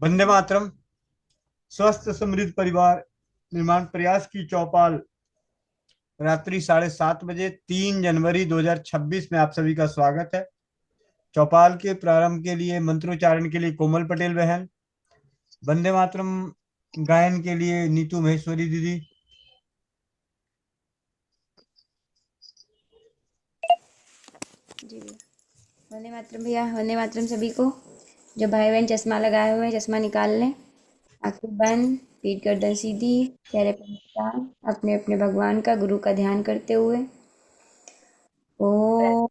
वंदे मातरम। स्वस्थ समृद्ध परिवार निर्माण प्रयास की चौपाल रात्रि 7:30 बजे 3 जनवरी 2026 में आप सभी का स्वागत है। चौपाल के प्रारंभ के लिए मंत्रोच्चारण के लिए कोमल पटेल बहन, वंदे मातरम गायन के लिए नीतू महेश्वरी दीदी। जी भैया। वंदे मातरम भैया, वंदे मातरम सभी को। जो भाई बहन चश्मा लगाए हुए हैं चश्मा निकाल लें। आंखें बंद, पीठ गर्दन सीधी, चेहरे पर मुस्कान, अपने अपने भगवान का गुरु का ध्यान करते हुए। ओम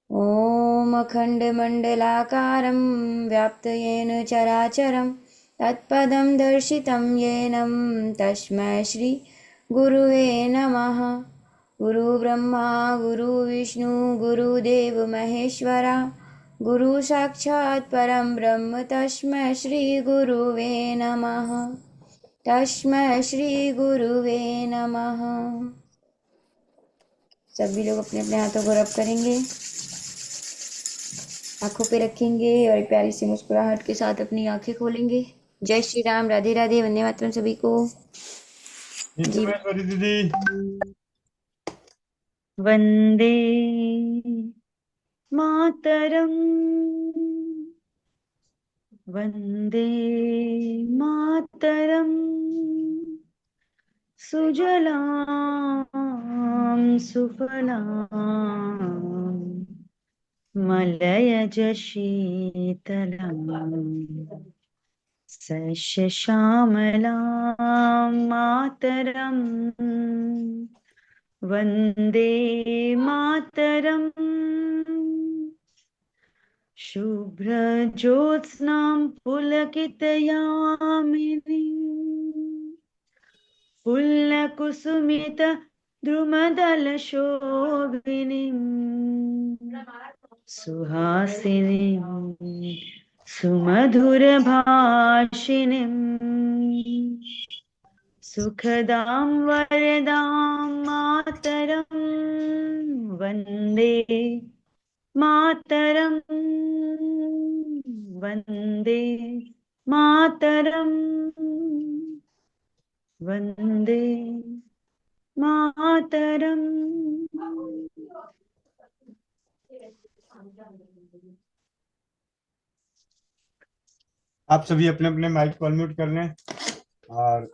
ओम ॐ अखण्डमण्डलाकारं व्याप्तयेन चराचरं तत्पदं दर्शितं येनं तस्मै श्रीगुरुवे नमः। गुरुब्रह्मा गुरुविष्णु गुरुदेव महेश्वरा गुरु साक्षात् परं ब्रह्म तस्मै श्रीगुरुवे नमः। तस्मै श्रीगुरुवे नमः। सभी लोग अपने अपने हाथों को रब करेंगे, आंखों पे रखेंगे और एक प्यारी सी मुस्कुराहट के साथ अपनी आंखें खोलेंगे। जय श्री राम, राधे राधे, वंदे मातरम सभी को। नीतू जी महेश्वरी दीदी। वंदे मातरम, वंदे मातरम। सुजलां सुफलां मलयज शीतलां सस्यश्यामलां मातरं वन्दे मातरम्। शुभ्रज्योत्स्नां पुलकितयामिनीं पुल्लकुसुमित द्रुमदलशोभिनीं सुहासिनीं सुमधुरभाषिणीं सुखदां वरदां मातरं वन्दे मातरं वन्दे मातरं वन्दे मातरम्। आप सभी अपने अपने माइक को अनम्यूट कर लें और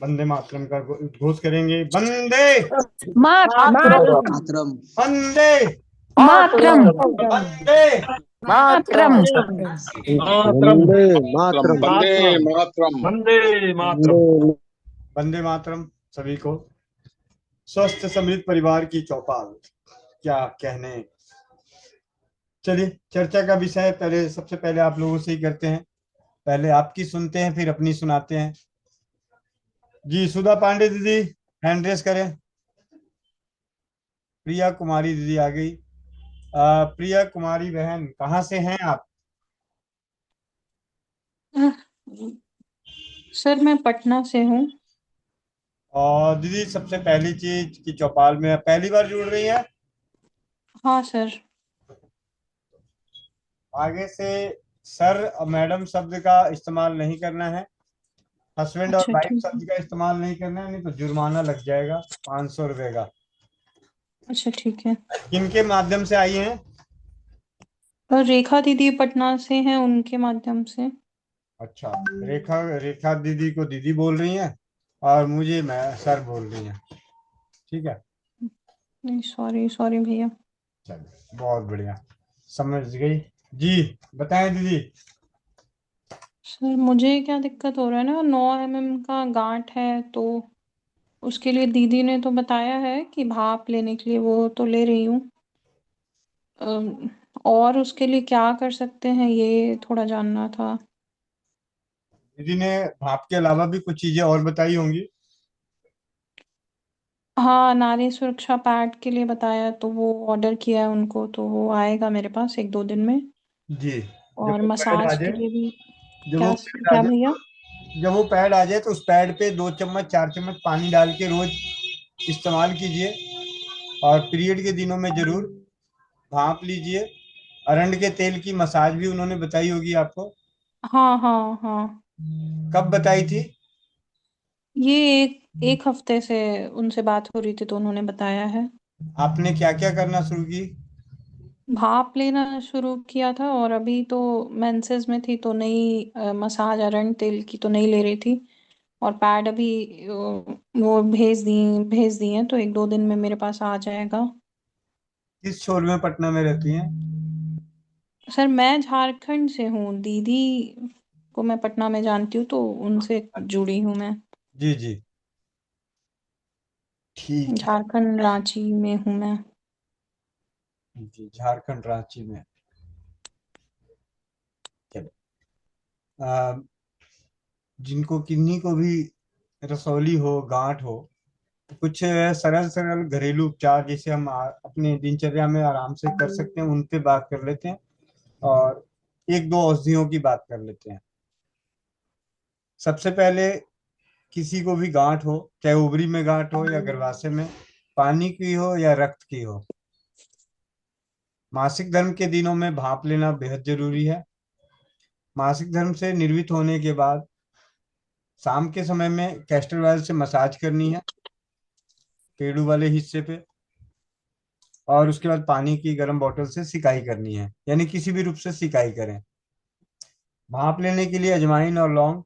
वंदे मातरम का उद्घोष करेंगे। वंदे मातरम वंदे मातरम वंदे मातरम मातरम वंदे मातरम वंदे मातरम वंदे मातरम। वंदे मातरम सभी को। स्वस्थ समृद्ध परिवार की चौपाल, क्या कहने। चलिए, चर्चा का विषय पहले सबसे पहले आप लोगों से ही करते हैं। पहले आपकी सुनते हैं, फिर अपनी सुनाते हैं। जी, सुधा पांडे दीदी हैंड रेस करें। प्रिया कुमारी दीदी आ गई। प्रिया कुमारी बहन, कहाँ से हैं आप? सर मैं पटना से हूँ। और दीदी, सबसे पहली चीज की चौपाल में पहली बार जुड़ रही है। हाँ सर। आगे से सर और मैडम शब्द का इस्तेमाल नहीं करना है। हस्बैंड और अच्छा वाइफ ठीक है। शब्द का इस्तेमाल नहीं करना है, नहीं तो जुर्माना लग जाएगा 500 रुपए का। अच्छा ठीक है। किनके माध्यम से आई हैं? और रेखा दीदी पटना से हैं, उनके माध्यम से। अच्छा, रेखा रेखा दीदी को दीदी बोल रही हैं और मुझे मैं सर बोल रही हैं। ठीक है, नहीं सॉरी सॉरी भैया। चलिए बहुत बढ़िया, समझ गई। जी बताएं दीदी। सर मुझे क्या दिक्कत हो रहा है ना, 9 mm का गांठ है, तो उसके लिए दीदी ने तो बताया है कि भाप लेने के लिए, वो तो ले रही हूँ। अम, और उसके लिए क्या कर सकते हैं ये थोड़ा जानना था। दीदी ने भाप के अलावा भी कुछ चीजें और बताई होंगी। हाँ, नारी सुरक्षा पैड के लिए बताया, तो वो ऑर्डर किया है उनको, तो वो आएगा मेरे पास 1-2 दिन में। जी जब और वो पैड आ मसाज के जाए, लिए भी जब वो क्या पैड आ क्या जाए भैया? जब वो पैड आ जाए तो उस पैड पे 2 चम्मच 4 चम्मच पानी डाल के रोज इस्तेमाल कीजिए। और पीरियड के दिनों में जरूर भाप लीजिए। अरंड के तेल की मसाज भी उन्होंने बताई होगी आपको। हाँ हाँ हाँ, कब बताई थी? ये एक एक हफ्ते से उनसे बात हो रही थी तो उन्होंने बताया है। आपने क्या क्या करना शुरू की? भाप लेना शुरू किया था, और अभी तो मेंसेस में थी तो नई मसाज अरंड तेल की तो नहीं ले रही थी। और पैड अभी वो भेज दी हैं, तो 1-2 दिन में मेरे पास आ जाएगा। किस शोर में पटना में रहती हैं? सर मैं झारखंड से हूँ, दीदी को मैं पटना में जानती हूँ तो उनसे जुड़ी हूँ मैं। जी जी, ठीक है। झारखंड रांची में हूँ मैं। जी, झारखंड रांची में। चलो, जिनको किन्नी को भी रसौली हो, गांठ हो, तो कुछ सरल सरल घरेलू उपचार जैसे हम अपने दिनचर्या में आराम से कर सकते हैं, उन पे बात कर लेते हैं। और एक दो औषधियों की बात कर लेते हैं। सबसे पहले, किसी को भी गांठ हो, चाहे उबरी में गांठ हो या गर्भाशय में, पानी की हो या रक्त की हो, मासिक धर्म के दिनों में भाप लेना बेहद जरूरी है। मासिक धर्म से निर्वित होने के बाद शाम के समय में कैस्टर ऑयल से मसाज करनी है पेड़ू वाले हिस्से पे। और उसके बाद पानी की गर्म बोतल से सिकाई करनी है, यानी किसी भी रूप से सिकाई करें। भाप लेने के लिए अजवाइन और लौंग,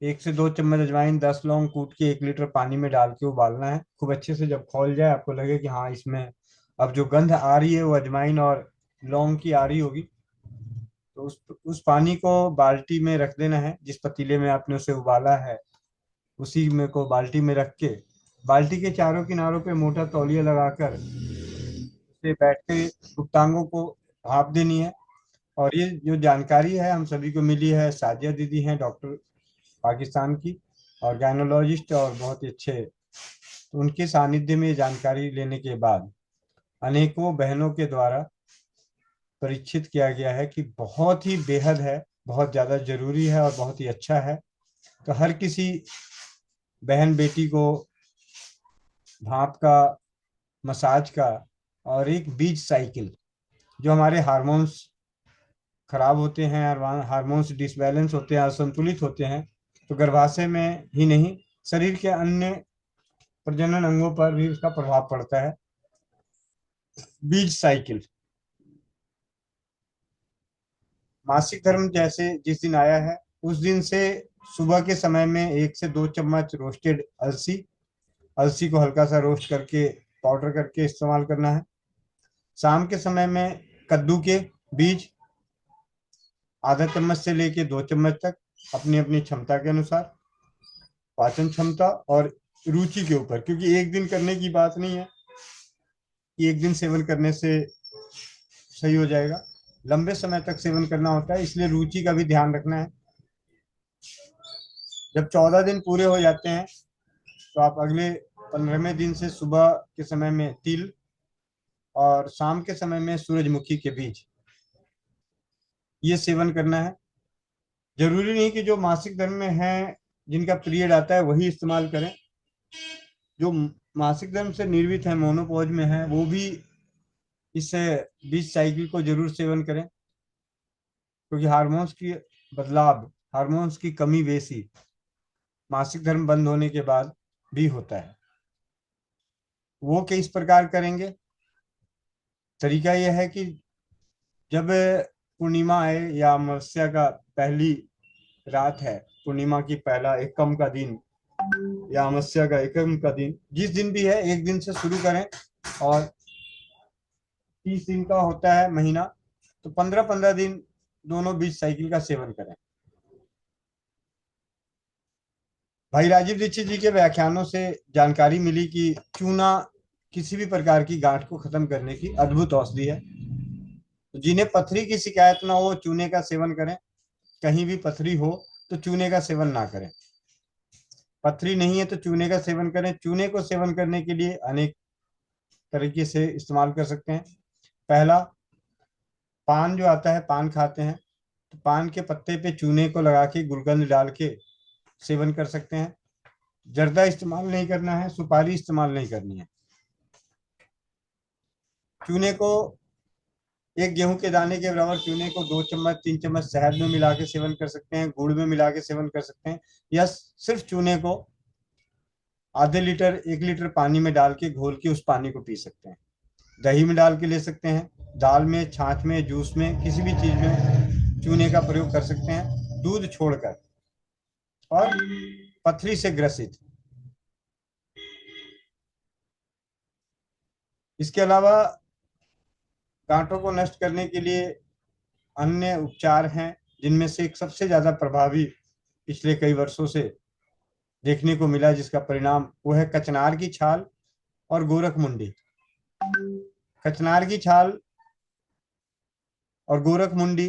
1 से 2 चम्मच अजवाइन, 10 लौंग कूट के 1 लीटर पानी में डाल के उबालना है खूब अच्छे से। जब खौल जाए, आपको लगे कि हाँ इसमें अब जो गंध आ रही है वो अजवाइन और लौंग की आ रही होगी, तो उस पानी को बाल्टी में रख देना है। जिस पतीले में आपने उसे उबाला है उसी में को बाल्टी में रख के, बाल्टी के चारों किनारों पे मोटा तौलिया लगाकर उसे बैठ के गुप्तांगों को भाप देनी है। और ये जो जानकारी है हम सभी को मिली है, साजिया दीदी हैं डॉक्टर पाकिस्तान की, और गायनोलॉजिस्ट और बहुत ही अच्छे। तो उनके सानिध्य में ये जानकारी लेने के बाद अनेकों बहनों के द्वारा परीक्षित किया गया है कि बहुत ही बेहद है, बहुत ज़्यादा जरूरी है और बहुत ही अच्छा है। तो हर किसी बहन बेटी को भाप का, मसाज का, और एक बीज साइकिल, जो हमारे हार्मोन्स खराब होते हैं, हार्मोन्स डिसबैलेंस होते हैं, असंतुलित होते हैं, तो गर्भाशय में ही नहीं, शरीर के अन्य प्रजनन अंगों पर भी उसका प्रभाव पड़ता है। बीज साइकिल, मासिक धर्म जैसे जिस दिन आया है उस दिन से सुबह के समय में 1 से 2 चम्मच रोस्टेड अलसी, अलसी को हल्का सा रोस्ट करके पाउडर करके इस्तेमाल करना है। शाम के समय में कद्दू के बीज ½ चम्मच से लेके 2 चम्मच तक, अपनी अपनी क्षमता के अनुसार, पाचन क्षमता और रुचि के ऊपर, क्योंकि एक दिन करने की बात नहीं है कि एक दिन सेवन करने से सही हो जाएगा, लंबे समय तक सेवन करना होता है, इसलिए रुचि का भी ध्यान रखना है। जब 14 दिन पूरे हो जाते हैं तो आप अगले 15वें दिन से सुबह के समय में तिल और शाम के समय में सूरजमुखी के बीज, ये सेवन करना है। जरूरी नहीं कि जो मासिक धर्म में है, जिनका पीरियड आता है वही इस्तेमाल करें। जो मासिक धर्म से निर्वित है, मोनोपॉज में है, वो भी इस बीज साइकिल को जरूर सेवन करें, क्योंकि हार्मोन्स की बदलाव, हार्मोन्स की कमी बेसी मासिक धर्म बंद होने के बाद भी होता है। वो किस प्रकार करेंगे? तरीका यह है कि जब पूर्णिमा आए या अमावस्या का पहली रात है, पूर्णिमा की पहला एकम का दिन या अमावस्या का एकम का दिन, जिस दिन भी है, एक दिन से शुरू करें और 30 दिन का होता है महीना, तो 15-15 दिन दोनों बीज साइकिल का सेवन करें। भाई राजीव दीक्षित जी के व्याख्यानों से जानकारी मिली कि चूना किसी भी प्रकार की गांठ को खत्म करने की अद्भुत औषधि है। तो जिन्हें पथरी की शिकायत ना हो, चूने का सेवन करें। कहीं भी पथरी हो तो चूने का सेवन ना करें। पथरी नहीं है तो चूने का सेवन करें। चूने को सेवन करने के लिए अनेक तरीके से इस्तेमाल कर सकते हैं। पहला, पान जो आता है, पान खाते हैं तो पान के पत्ते पे चूने को लगा के गुलकंद डाल के सेवन कर सकते हैं। जर्दा इस्तेमाल नहीं करना है, सुपारी इस्तेमाल नहीं करनी है। चूने को, एक गेहूं के दाने के बराबर चूने को 2 चम्मच 3 चम्मच शहद में मिला के सेवन कर सकते हैं, गुड़ में मिला के सेवन कर सकते हैं, या सिर्फ चूने को आधे लीटर 1 लीटर पानी में डाल के घोल के उस पानी को पी सकते हैं। दही में डाल के ले सकते हैं, दाल में, छाछ में, जूस में, किसी भी चीज में चूने का प्रयोग कर सकते हैं, दूध छोड़कर। और पथरी से ग्रसित, इसके अलावा गांठों को नष्ट करने के लिए अन्य उपचार हैं, जिनमें से एक सबसे ज्यादा प्रभावी पिछले कई वर्षों से देखने को मिला, जिसका परिणाम वो है कचनार की छाल और गोरख मुंडी। कचनार की छाल और गोरख मुंडी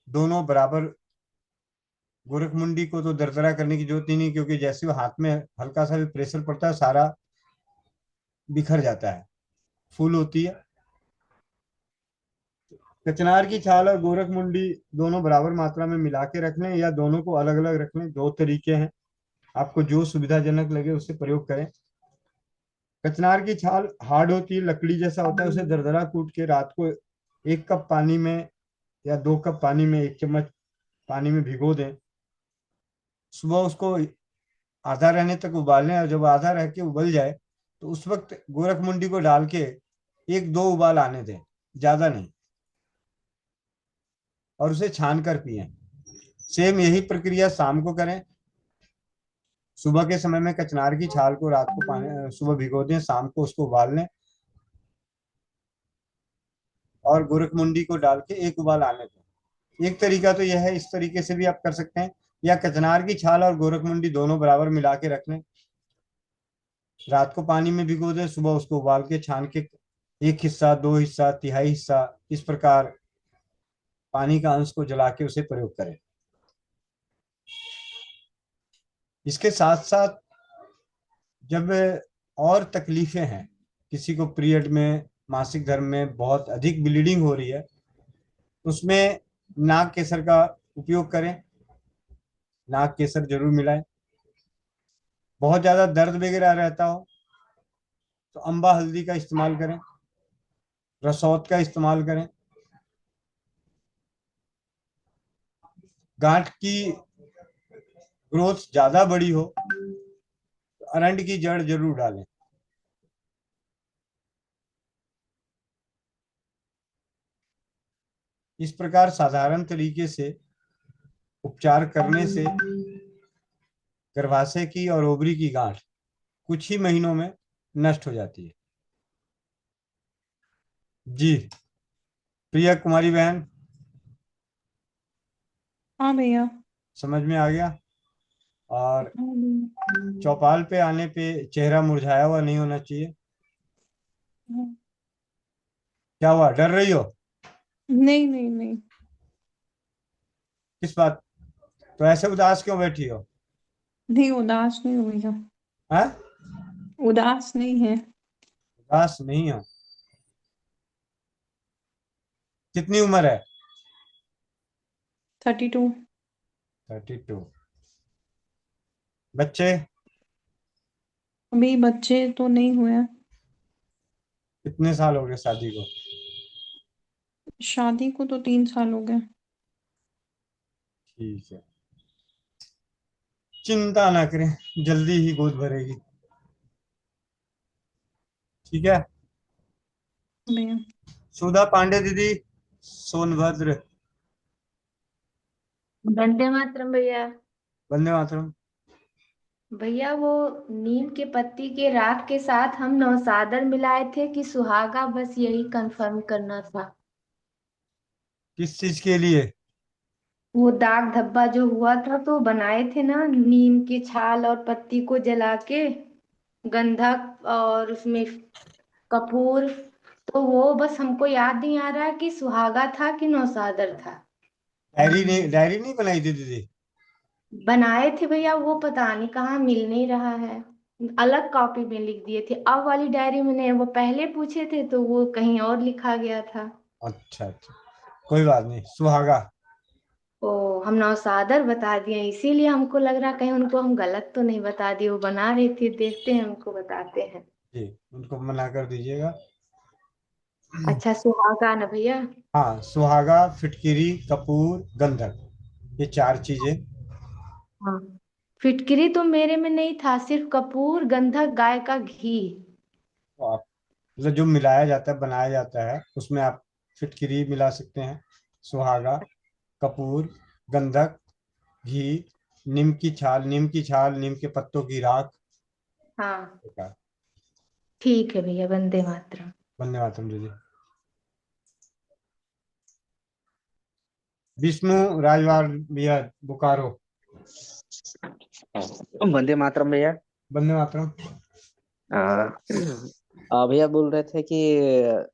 दोनों बराबर। गोरख मुंडी को तो दरदरा करने की जरूरत ही नहीं, क्योंकि जैसे वो हाथ में हल्का सा भी प्रेशर पड़ता है सारा बिखर जाता है, फूल होती है। कचनार की छाल और गोरख मुंडी दोनों बराबर मात्रा में मिला के रख लें, या दोनों को अलग अलग रख लें। दो तरीके हैं, आपको जो सुविधाजनक लगे उससे प्रयोग करें। कचनार की छाल हार्ड होती है, लकड़ी जैसा होता है, उसे दरदरा कूट के रात को 1 कप पानी में या 2 कप पानी में 1 चम्मच पानी में भिगो दें। सुबह उसको आधा रहने तक उबालें, और जब आधा रह के उबल जाए तो उस वक्त गोरख मुंडी को डाल के 1-2 उबाल आने दें, ज्यादा नहीं, और उसे छान कर पिए। सेम यही प्रक्रिया शाम को करें। सुबह के समय में कचनार की छाल को रात को पानी सुबह भिगो दें, शाम को उसको उबाल लें और गोरख मुंडी को डाल के 1 उबाल आने दें। एक तरीका तो यह है, इस तरीके से भी आप कर सकते हैं, या कचनार की छाल और गोरख मुंडी दोनों बराबर मिला के रख लें, रात को पानी में भिगो दें, सुबह उसको उबाल के छान के 1 हिस्सा, 2 हिस्सा, तिहाई हिस्सा, इस प्रकार पानी का अंश को जला के उसे प्रयोग करें। इसके साथ साथ जब और तकलीफें हैं, किसी को पीरियड में, मासिक धर्म में बहुत अधिक ब्लीडिंग हो रही है, उसमें नाग केसर का उपयोग करें। नाग केसर जरूर मिलाएं। बहुत ज्यादा दर्द वगैरह रहता हो तो अम्बा हल्दी का इस्तेमाल करें, रसौत का इस्तेमाल करें। गांठ की ग्रोथ ज्यादा बड़ी हो तो अरंड की जड़ जरूर डालें। इस प्रकार साधारण तरीके से उपचार करने से गर्भाशय की और ओवरी की गांठ कुछ ही महीनों में नष्ट हो जाती है। जी प्रिया कुमारी बहन, हाँ भैया। समझ में आ गया। और हाँ भैया। चौपाल पे आने पे चेहरा मुरझाया हुआ नहीं होना चाहिए। हाँ। क्या हुआ, डर रही हो? नहीं नहीं नहीं। किस बात? तो ऐसे उदास क्यों बैठी हो? नहीं, उदास नहीं हुई है। हैं? उदास नहीं है। उदास नहीं हो? कितनी उम्र है? 32। 32। बच्चे? अभी बच्चे तो नहीं हुए हैं। कितने साल हो गए शादी को? शादी को तो 3 साल हो गए। ठीक है, चिंता ना करें, जल्दी ही गोद भरेगी। ठीक है। भैया। सुधा पांडे दीदी, सोनभद्र। वंदे मातरम भैया। वंदे मातरम। भैया वो नीम के पत्ती के राख के साथ हम नौसादर मिलाए थे कि सुहागा, बस यही कंफर्म करना था। किस चीज के लिए? वो दाग धब्बा जो हुआ था तो बनाए थे ना, नीम की छाल और पत्ती को जला के, गंधक और उसमें कपूर। तो वो बस हमको याद नहीं आ रहा है कि सुहागा था कि नौसादर था। डायरी नहीं बनाई थी दीदी? बनाए थे भैया, वो पता नहीं कहाँ, मिल नहीं रहा है। अलग कॉपी में लिख दिए थे, अब वाली डायरी में नहीं, वो पहले पूछे थे तो वो कहीं और लिखा गया था। अच्छा अच्छा, कोई बात नहीं, सुहागा। ओ, हम नौसादर बता दिए, इसीलिए हमको लग रहा कहीं उनको हम गलत तो नहीं बता दिए। वो बना रही थी, देखते हैं उनको बताते हैं। जी, उनको मना कर दीजिएगा। अच्छा, सुहागा ना भैया? हाँ, सुहागा, फिटकिरी, कपूर, गंधक, ये 4 चीजें। हाँ, फिटकरी तो मेरे में नहीं था, सिर्फ कपूर, गंधक, गाय का घी। तो आप मतलब जो मिलाया जाता है, बनाया जाता है, उसमें आप फिटकिरी मिला सकते हैं, सुहागा, कपूर, गंधक, घी, नीम की छाल, नीम के पत्तों की राख। हाँ, बेकार। ठीक है भैया, वंदे मातरम। वंदे मातरम जी। विष्णु राजवाड़ भैया, बोकारो। वंदे मातरम भैया। वंदे मातरम। भैया बोल रहे थे कि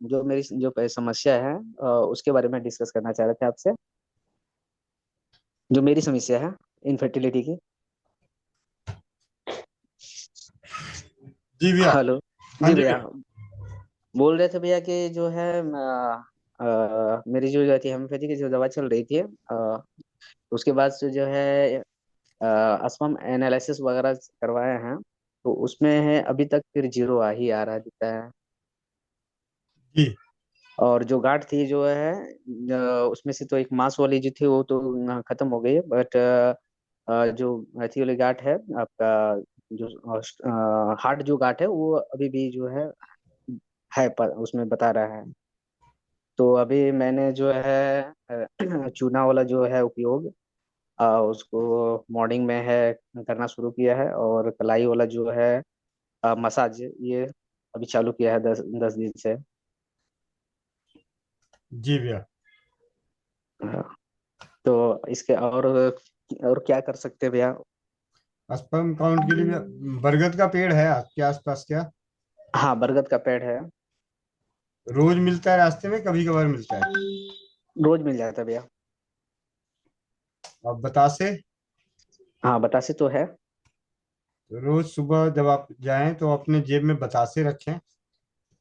जो मेरी जो समस्या है उसके बारे में डिस्कस करना चाह रहे थे आपसे। जो मेरी समस्या है इनफर्टिलिटी की। जी भैया। हेलो। हाँ जी जी भैया, भैया। बोल रहे थे भैया कि जो है मेरी जो थी होम्योपैथी की जो दवा चल रही थी उसके बाद से जो है स्पर्म एनालिसिस वगैरह करवाए हैं, तो उसमें है अभी तक फिर जीरो आ ही आ रहा दिखता है। जी और जो गांठ थी जो है उसमें से तो एक मांस वाली जो थी वो तो खत्म हो गई है, बट जो अथी वाली गांठ है आपका, जो हार्ट जो गांठ है वो अभी भी जो है उसमें बता रहा है। तो अभी मैंने जो है चूना वाला जो है उपयोग उसको मॉर्निंग में है करना शुरू किया है, और कलाई वाला जो है मसाज ये अभी चालू किया है 10 दिन से। जी भैया। हाँ, तो इसके और क्या कर सकते हैं भैया? स्पर्म काउंट के लिए भैया, बरगद का पेड़ है आपके आसपास क्या? हाँ, बरगद का पेड़ है। रोज मिलता है रास्ते में, कभी कभार मिलता है? रोज मिल जाता है भैया। अब बतासे। हाँ, बतासे तो है। रोज सुबह जब आप जाएं तो अपने जेब में बतासे रखें,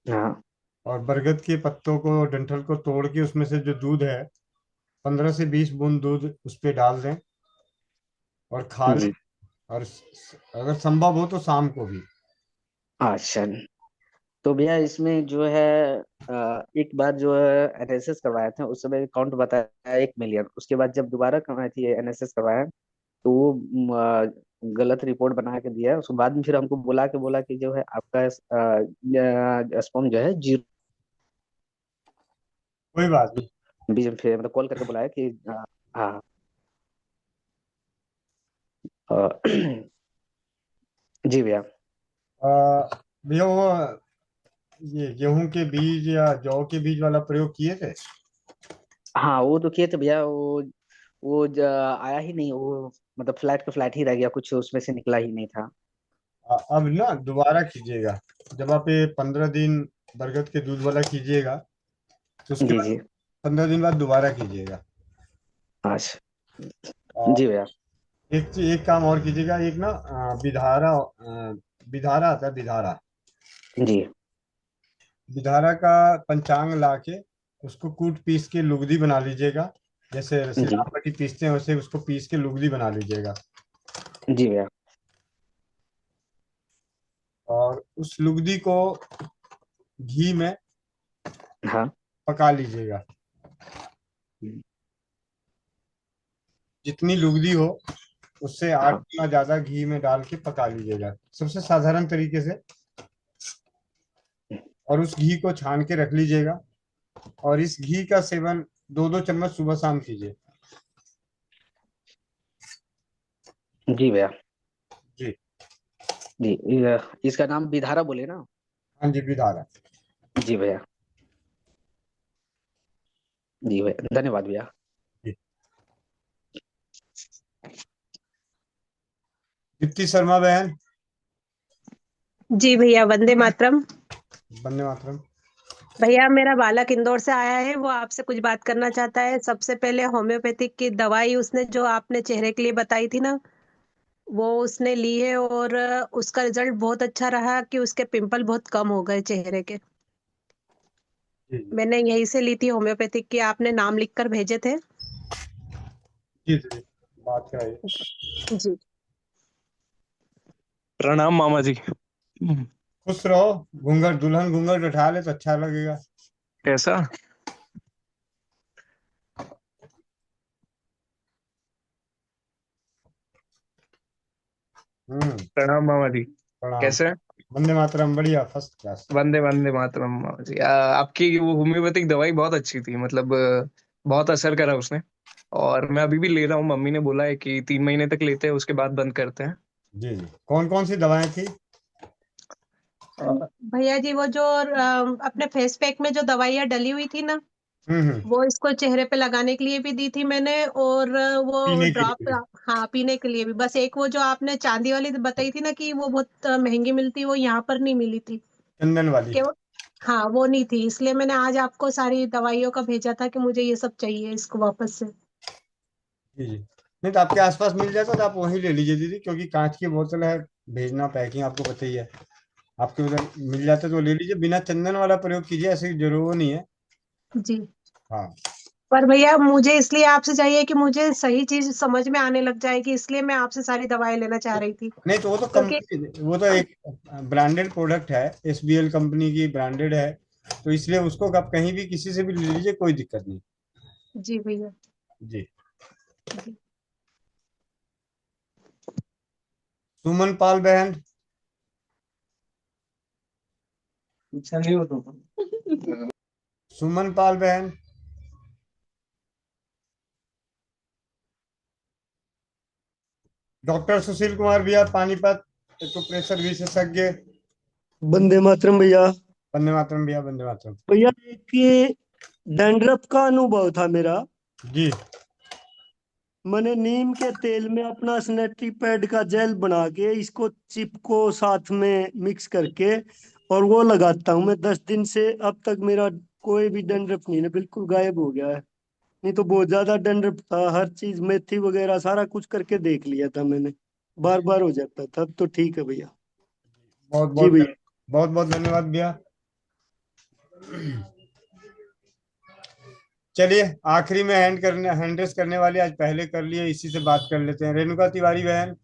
हाँ और बरगद के पत्तों को, डंठल को तोड़ के उसमें से जो दूध है, 15 से 20 बूंद दूध उस पे डाल दें और खा लें। जी। और अगर संभव हो तो शाम को भी। अच्छा, तो भैया इसमें जो है एक बार जो है एनालिसिस करवाए थे उस समय काउंट बताया 1 मिलियन। उसके बाद जब दोबारा करवाई थी एनालिसिस करवाया तो वो गलत रिपोर्ट बना के दिया। उसके बाद में फिर हमको बोला कि जो है आपका स्पर्म जो है जीरो। कोई बात नहीं। फिर मतलब कॉल करके बुलाया कि हाँ। अ, जी भैया। अ, भैया वो ये गेहूं के बीज या जौ के बीज वाला प्रयोग किए थे? हाँ, वो तो किए थे भैया। वो आया ही नहीं वो, मतलब फ्लैट का फ्लैट ही रह गया, कुछ उसमें से निकला ही नहीं था। अब ना दोबारा कीजिएगा। जब आप ये 15 दिन बरगद के दूध वाला कीजिएगा, तो उसके जी बाद जी। 15 दिन बाद दोबारा कीजिएगा। अच्छा। और जी भैया। एक काम और कीजिएगा, एक ना विधारा आता है, विधारा। जी विधारा का पंचांग लाके उसको कूट पीस के लुगदी बना लीजिएगा। जैसे जी। सिलवट्टी पीसते हैं वैसे उसको पीस के लुगदी बना लीजिएगा। जी भैया। और उस लुगदी को घी में हाँ। पका लीजिएगा। जितनी लुगदी हो उससे 8 हाँ। गुना ज्यादा घी में डाल के पका लीजिएगा, सबसे साधारण तरीके से। और उस घी को छान के रख लीजिएगा। और इस घी का सेवन 2-2 चम्मच सुबह शाम कीजिए। जी भैया। जी। जी इसका नाम विधारा बोले ना? हाँ जी, विधारा। जी भैया। जी भैया, धन्यवाद भैया। जी। दीप्ति शर्मा बहन। जी भैया, वंदे मातरम। वंदे मातरम। भैया, मेरा बालक इंदौर से आया है, वो आपसे कुछ बात करना चाहता है। सबसे पहले होम्योपैथिक की दवाई उसने जो आपने चेहरे के लिए बताई थी ना, वो उसने ली है, और उसका रिजल्ट बहुत अच्छा रहा कि उसके पिंपल बहुत कम हो गए चेहरे के। जी मैंने यहीं से ली थी होम्योपैथिक की, आपने नाम लिख कर भेजे थे। जी जी, बात कराइए। जी। प्रणाम मामा जी। खुश रहो। घूंघट दुल्हन घूंघट उठा ले तो अच्छा लगेगा। कैसा? प्रणाम मामा जी। प्रणाम। कैसे हैं? वंदे मातरम, बढ़िया, फर्स्ट क्लास। वंदे वंदे मातरम मामा जी। आपकी वो होम्योपैथिक दवाई बहुत अच्छी थी, मतलब बहुत असर करा उसने। और मैं अभी भी ले रहा हूँ। मम्मी ने बोला है कि 3 महीने तक लेते हैं, उसके बाद बंद करते हैं। जी जी, कौन कौन सी दवाएं थी? भैया जी वो जो अपने फेस पैक में जो दवाइयाँ डली हुई थी ना, हम्म। वो इसको चेहरे पे लगाने के लिए भी दी थी मैंने, और वो पीने के ड्रॉप, लिए। हाँ पीने के लिए भी। बस एक वो जो आपने चांदी वाली बताई थी ना कि वो बहुत महंगी मिलती, वो यहाँ पर नहीं मिली थी चंदन वाली। केवल। हाँ वो नहीं थी, इसलिए मैंने आज आपको सारी दवाइयों का भेजा था कि मुझे ये सब चाहिए इसको वापस से। जी जी, नहीं तो आपके आसपास मिल जाता तो आप वहीं ले लीजिए दीदी, क्योंकि कांच की बोतल है, भेजना पैकिंग आपको पता ही है। आपके उधर मिल जाते तो ले लीजिए, बिना चंदन वाला प्रयोग कीजिए, ऐसी जरूरत नहीं है। जी। हाँ। पर भैया मुझे इसलिए आपसे चाहिए कि मुझे सही चीज समझ में आने लग जाएगी, इसलिए मैं आपसे सारी दवाएं लेना चाह रही थी। नहीं तो वो तो क्योंकि कंपनी, वो तो एक ब्रांडेड प्रोडक्ट है, SBL कंपनी की ब्रांडेड है, तो इसलिए उसको आप कहीं भी किसी से भी ले लीजिए, कोई दिक्कत नहीं। जी भैया। जी। जी। सुमन पाल बहन। अच्छा नहीं हो तो। सुमन पाल बहन। डॉक्टर सुशील कुमार भैया, पानीपत, एक्यूप्रेशर विशेषज्ञ। वंदे मातरम भैया। वंदे मातरम भैया, वंदे मातरम। भैया एक ये डैंड्रफ का अनुभव था मेरा। जी। मैंने नीम के तेल में अपना सैनिटरी पैड का जेल बना के इसको चिप को साथ में मिक्स करके और वो लगाता हूँ मैं 10 दिन से। अब तक मेरा कोई भी डैंड्रफ नहीं है, बिल्कुल गायब हो गया है। नहीं तो बहुत ज्यादा डैंड्रफ था, हर चीज मेथी वगैरह सारा कुछ करके देख लिया था मैंने, बार बार हो जाता था। अब तो ठीक है भैया। बहुत जी बहुत भैया। बहुत बहुत धन्यवाद भैया। चलिए, आखिरी में हैंड रेस करने वाले आज पहले कर लिए, इसी से बात कर लेते हैं। रेणुका तिवारी बहन।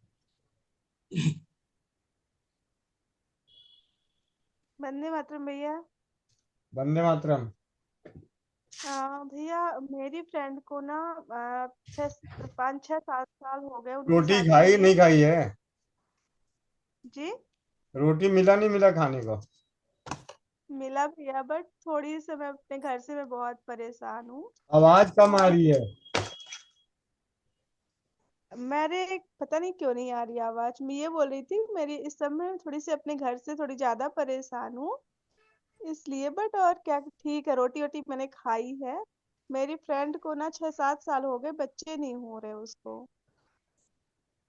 वंदे मातरम भैया। वंदे मातरम। भैया मेरी फ्रेंड को ना 5 6 7 साल हो गए उनकी रोटी शादी खाई हुई है। नहीं खाई है? जी। रोटी मिला नहीं मिला खाने को? मिला भैया, बट थोड़ी से मैं अपने घर से मैं बहुत परेशान हूँ। आवाज कम आ रही है। मेरे पता नहीं क्यों नहीं आ रही आवाज। मैं ये बोल रही थी मेरी इस समय थोड़ी सी अपने घर से थोड़ी ज्यादा परेशान हूँ इसलिए। बट और क्या, ठीक है, रोटी वोटी मैंने खाई है। मेरी फ्रेंड को ना 6 7 साल हो गए, बच्चे नहीं हो रहे उसको।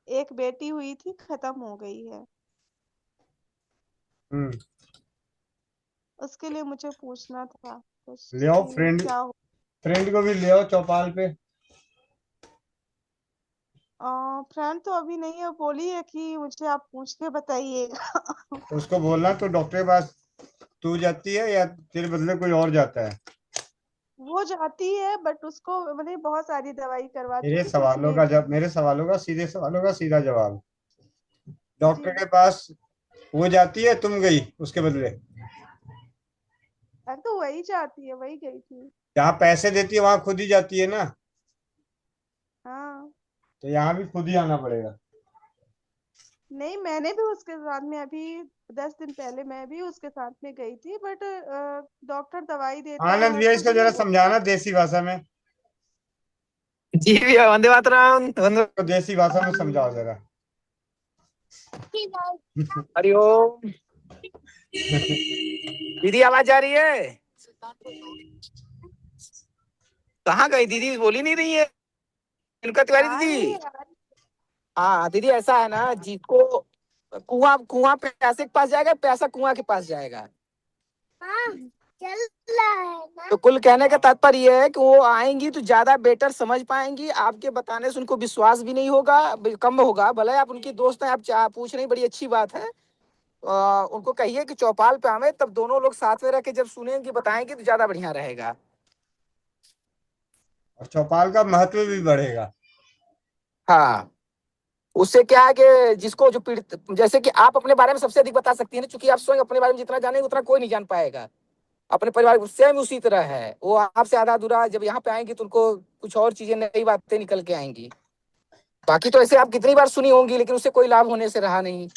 एक बेटी हुई थी, खत्म हो गई है। हम्म। उसके लिए मुझे पूछना था कुछ ले आओ कि फ्रेंड, क्या हो। फ्रेंड को भी ले आओ चौपाल पे। फ्रेंड तो अभी नहीं है, बोली है कि मुझे आप पूछ के बताइएगा। तो उसको बोलना तो डॉक्टर के पास तू जाती है या तेरे बदले कोई और जाता है? वो जाती है, बट उसको मैंने बहुत सारी दवाई करवा चुकी, कुछ नहीं। मेरे सवालों का, सीधे सवालों का सीधा जवाब। जी। डॉक्टर के पास वो जाती है, तुम गई उसके बदले? तो वही जाती है, वही गई थी। जहाँ पैसे देती है वहां खुद ही जाती है ना? हाँ। तो यहाँ भी खुद ही आना पड़ेगा। नहीं, मैंने भी उसके साथ में अभी 10 दिन पहले मैं भी उसके साथ में गई थी, बट डॉक्टर दवाई देता आनंद है, भैया, कुछ इसको नहीं जरा होता। समझाना देसी भाषा में। जी भैया, वंदे मातरम। वंदे। तो देसी भाषा में समझाओ जरा। हरिओम। दीदी आवाज आ रही है? कहाँ गई दीदी, बोली नहीं रही है? रेणुका तिवारी आ रही दीदी। है। हाँ दीदी, ऐसा है ना, जिसको कुआं कुआं पैसे के पास जाएगा, पैसा कुआं के पास जाएगा। चल रहा है ना। तो कुल कहने का तात्पर्य ये है कि वो आएंगी तो ज्यादा बेटर समझ पाएंगी। आपके बताने से उनको विश्वास भी नहीं होगा, कम होगा। भले आप उनकी दोस्त हैं, आप पूछ रही, बड़ी अच्छी बात है। उनको कहिए कि चौपाल पे आवे, तब दोनों लोग साथ में रह के जब सुनेंगे बताएंगे तो ज्यादा बढ़िया रहेगा। और चौपाल का महत्व भी बढ़ेगा। हाँ, उससे क्या है कि जिसको जो पीड़ित, जैसे कि आप अपने बारे में सबसे अधिक बता सकती हैं ना, क्योंकि आप स्वयं अपने बारे में जितना जानेंगे उतना कोई नहीं जान पाएगा। अपने परिवार सेम उसी तरह है, वो आपसे आधा अधूरा, जब यहाँ पे आएंगी तो उनको कुछ और चीजें, नई बातें निकल के आएंगी। बाकी तो ऐसे आप कितनी बार सुनी होंगी, लेकिन उससे कोई लाभ होने से रहा नहीं।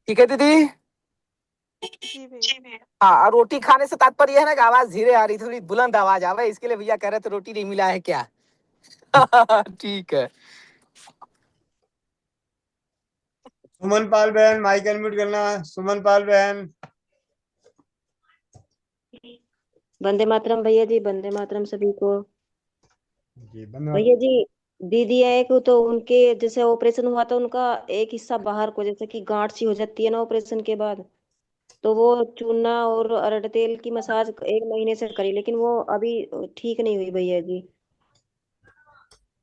ठीक है दीदी। जी भैया। हाँ, और रोटी खाने से तात्पर्य है ना कि आवाज धीरे आ रही, थोड़ी बुलंद आवाज आवे, इसके लिए भैया कह रहे थे रोटी नहीं मिला है क्या। ठीक है। सुमन पाल बहन माइक अनम्यूट करना। सुमन पाल बहन। वंदे मातरम भैया जी, वंदे मातरम सभी को। जी भैया धन्यवाद। जी, दीदी आए को तो उनके जैसे ऑपरेशन हुआ था, उनका एक हिस्सा बाहर को, जैसे कि गांठ सी हो जाती है ना ऑपरेशन के बाद, तो वो चूना और अरड़ तेल की मसाज 1 महीने से करी, लेकिन वो अभी ठीक नहीं हुई भैया जी।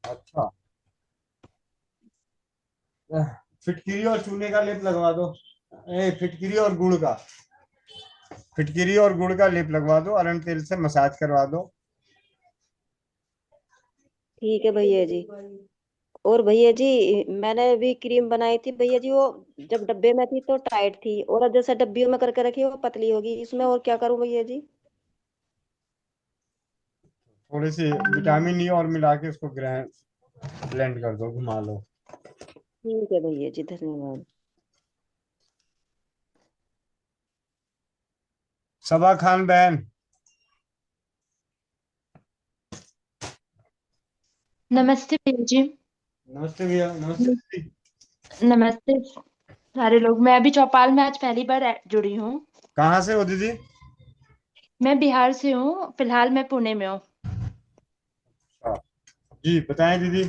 अच्छा, फिटकिरी और चूने का लेप लगवा दो। फिटकिरी और गुड़ का, फिटकिरी और गुड़ का लेप लगवा दो, अरंड तेल से मसाज करवा दो। ठीक है भैया जी। और भैया जी, मैंने भी क्रीम बनाई थी भैया जी, वो जब डब्बे में थी तो टाइट थी, और अब जैसे डब्बियों में करके रखी वो पतली होगी, इसमें और क्या करूं भैया जी? थोड़ी सी विटामिन ई और मिला के उसको ब्लेंड कर दो, घुमा लो। ठीक है भैया जी, धन्यवाद। सबा खान बहन। नमस्ते भैया जी। नमस्ते भैया। नमस्ते दीदी। नमस्ते सारे लोग। मैं अभी चौपाल में आज पहली बार जुड़ी हूँ। कहाँ से हो दीदी? मैं बिहार से हूँ, फिलहाल मैं पुणे में हूँ। हाँ, जी बताएं दीदी।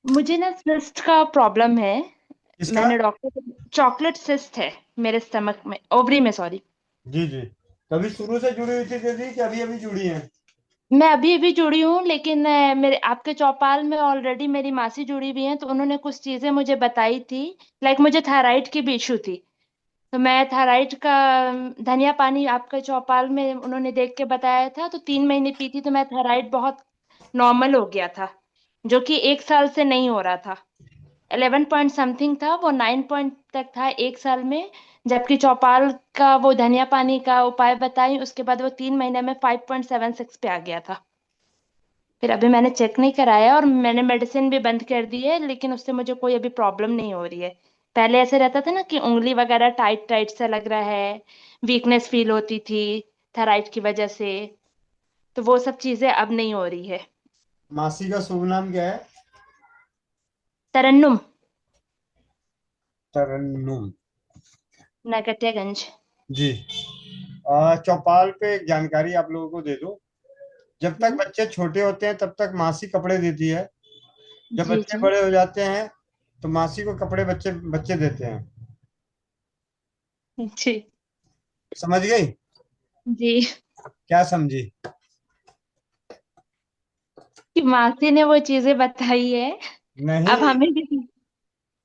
मुझे ना सिस्ट का प्रॉब्लम है। किसका? मैंने डॉक्टर, चॉकलेट सिस्ट है मेरे स्टमक में, ओवरी में, सॉरी। जी जी। कभी शुरू से जुड़ी हुई थी दीदी कि अभी अभी जुड़ी हैं? मैं अभी अभी जुड़ी हूँ, लेकिन मेरे आपके चौपाल में ऑलरेडी मेरी मासी जुड़ी हुई हैं, तो उन्होंने कुछ चीजें मुझे बताई थी। लाइक मुझे थायराइड की भी इशू थी, तो मैं थायराइड का धनिया पानी आपके चौपाल में उन्होंने देख के बताया था, तो 3 महीने पी थी, तो मैं थायराइड बहुत नॉर्मल हो गया था, जो कि 1 साल से नहीं हो रहा था। 11 पॉइंट समथिंग था, वो 9 पॉइंट तक था 1 साल में। जबकि चौपाल का वो धनिया पानी का उपाय बताई, उसके बाद वो 3 महीने में 5.76 पे आ गया था। फिर अभी मैंने चेक नहीं कराया, और मैंने मेडिसिन भी बंद कर दी है, लेकिन उससे मुझे कोई अभी प्रॉब्लम नहीं हो रही है। पहले ऐसे रहता था ना कि उंगली वगैरह टाइट टाइट सा लग रहा है, वीकनेस फील होती थी थायराइड की वजह से, तो वो सब चीजें अब नहीं हो रही है। मासी का शुभ नाम क्या है? तरन्नुम। तरन्नुम। नरकटियागंज। जी। चौपाल पे एक जानकारी आप लोगों को दे दूं। जब तक बच्चे छोटे होते हैं तब तक मासी कपड़े देती है। जब जी बच्चे जी बड़े हो जाते हैं तो मासी को कपड़े बच्चे बच्चे देते हैं। जी समझ गई? जी। क्या समझी? कि मासी ने वो चीजें बताई है, अब नहीं। हमें भी।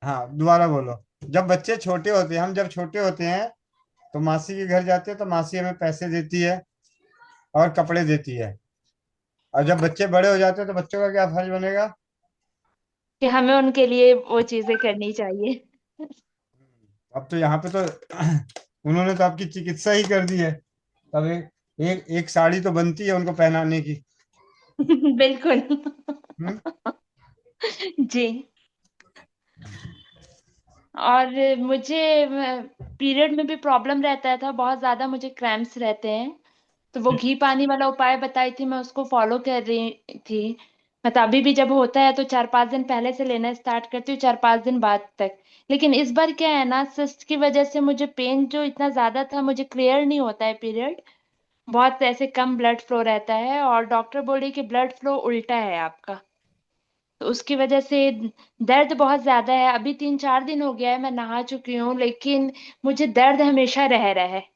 हाँ, दोबारा बोलो। जब बच्चे छोटे होते हैं, हम जब छोटे होते हैं तो मासी के घर जाते हैं तो मासी हमें पैसे देती है और कपड़े देती है। और जब बच्चे बड़े हो जाते हैं तो बच्चों का क्या फर्ज बनेगा? कि हमें उनके लिए वो चीजें करनी चाहिए। अब तो यहाँ पे तो उन्होंने तो आपकी चिकित्सा ही कर दी है। तब एक साड़ी तो बनती है उनको पहनाने की। बिल्कुल। हम्म। जी। और मुझे पीरियड में भी प्रॉब्लम रहता था, बहुत ज्यादा मुझे क्रैम्प्स रहते हैं, तो वो घी पानी वाला उपाय बताई थी, मैं उसको फॉलो कर रही थी। मतलब अभी भी जब होता है तो 4-5 दिन पहले से लेना स्टार्ट करती हूँ, 4-5 दिन बाद तक। लेकिन इस बार क्या है ना, सिस्ट की वजह से मुझे पेन जो इतना ज्यादा था, मुझे क्लियर नहीं होता है पीरियड, बहुत ऐसे कम ब्लड फ्लो रहता है, और डॉक्टर बोली कि ब्लड फ्लो उल्टा है आपका, तो उसकी वजह से दर्द बहुत ज्यादा है। अभी 3-4 दिन हो गया है मैं नहा चुकी हूँ, लेकिन मुझे दर्द हमेशा रह रहा है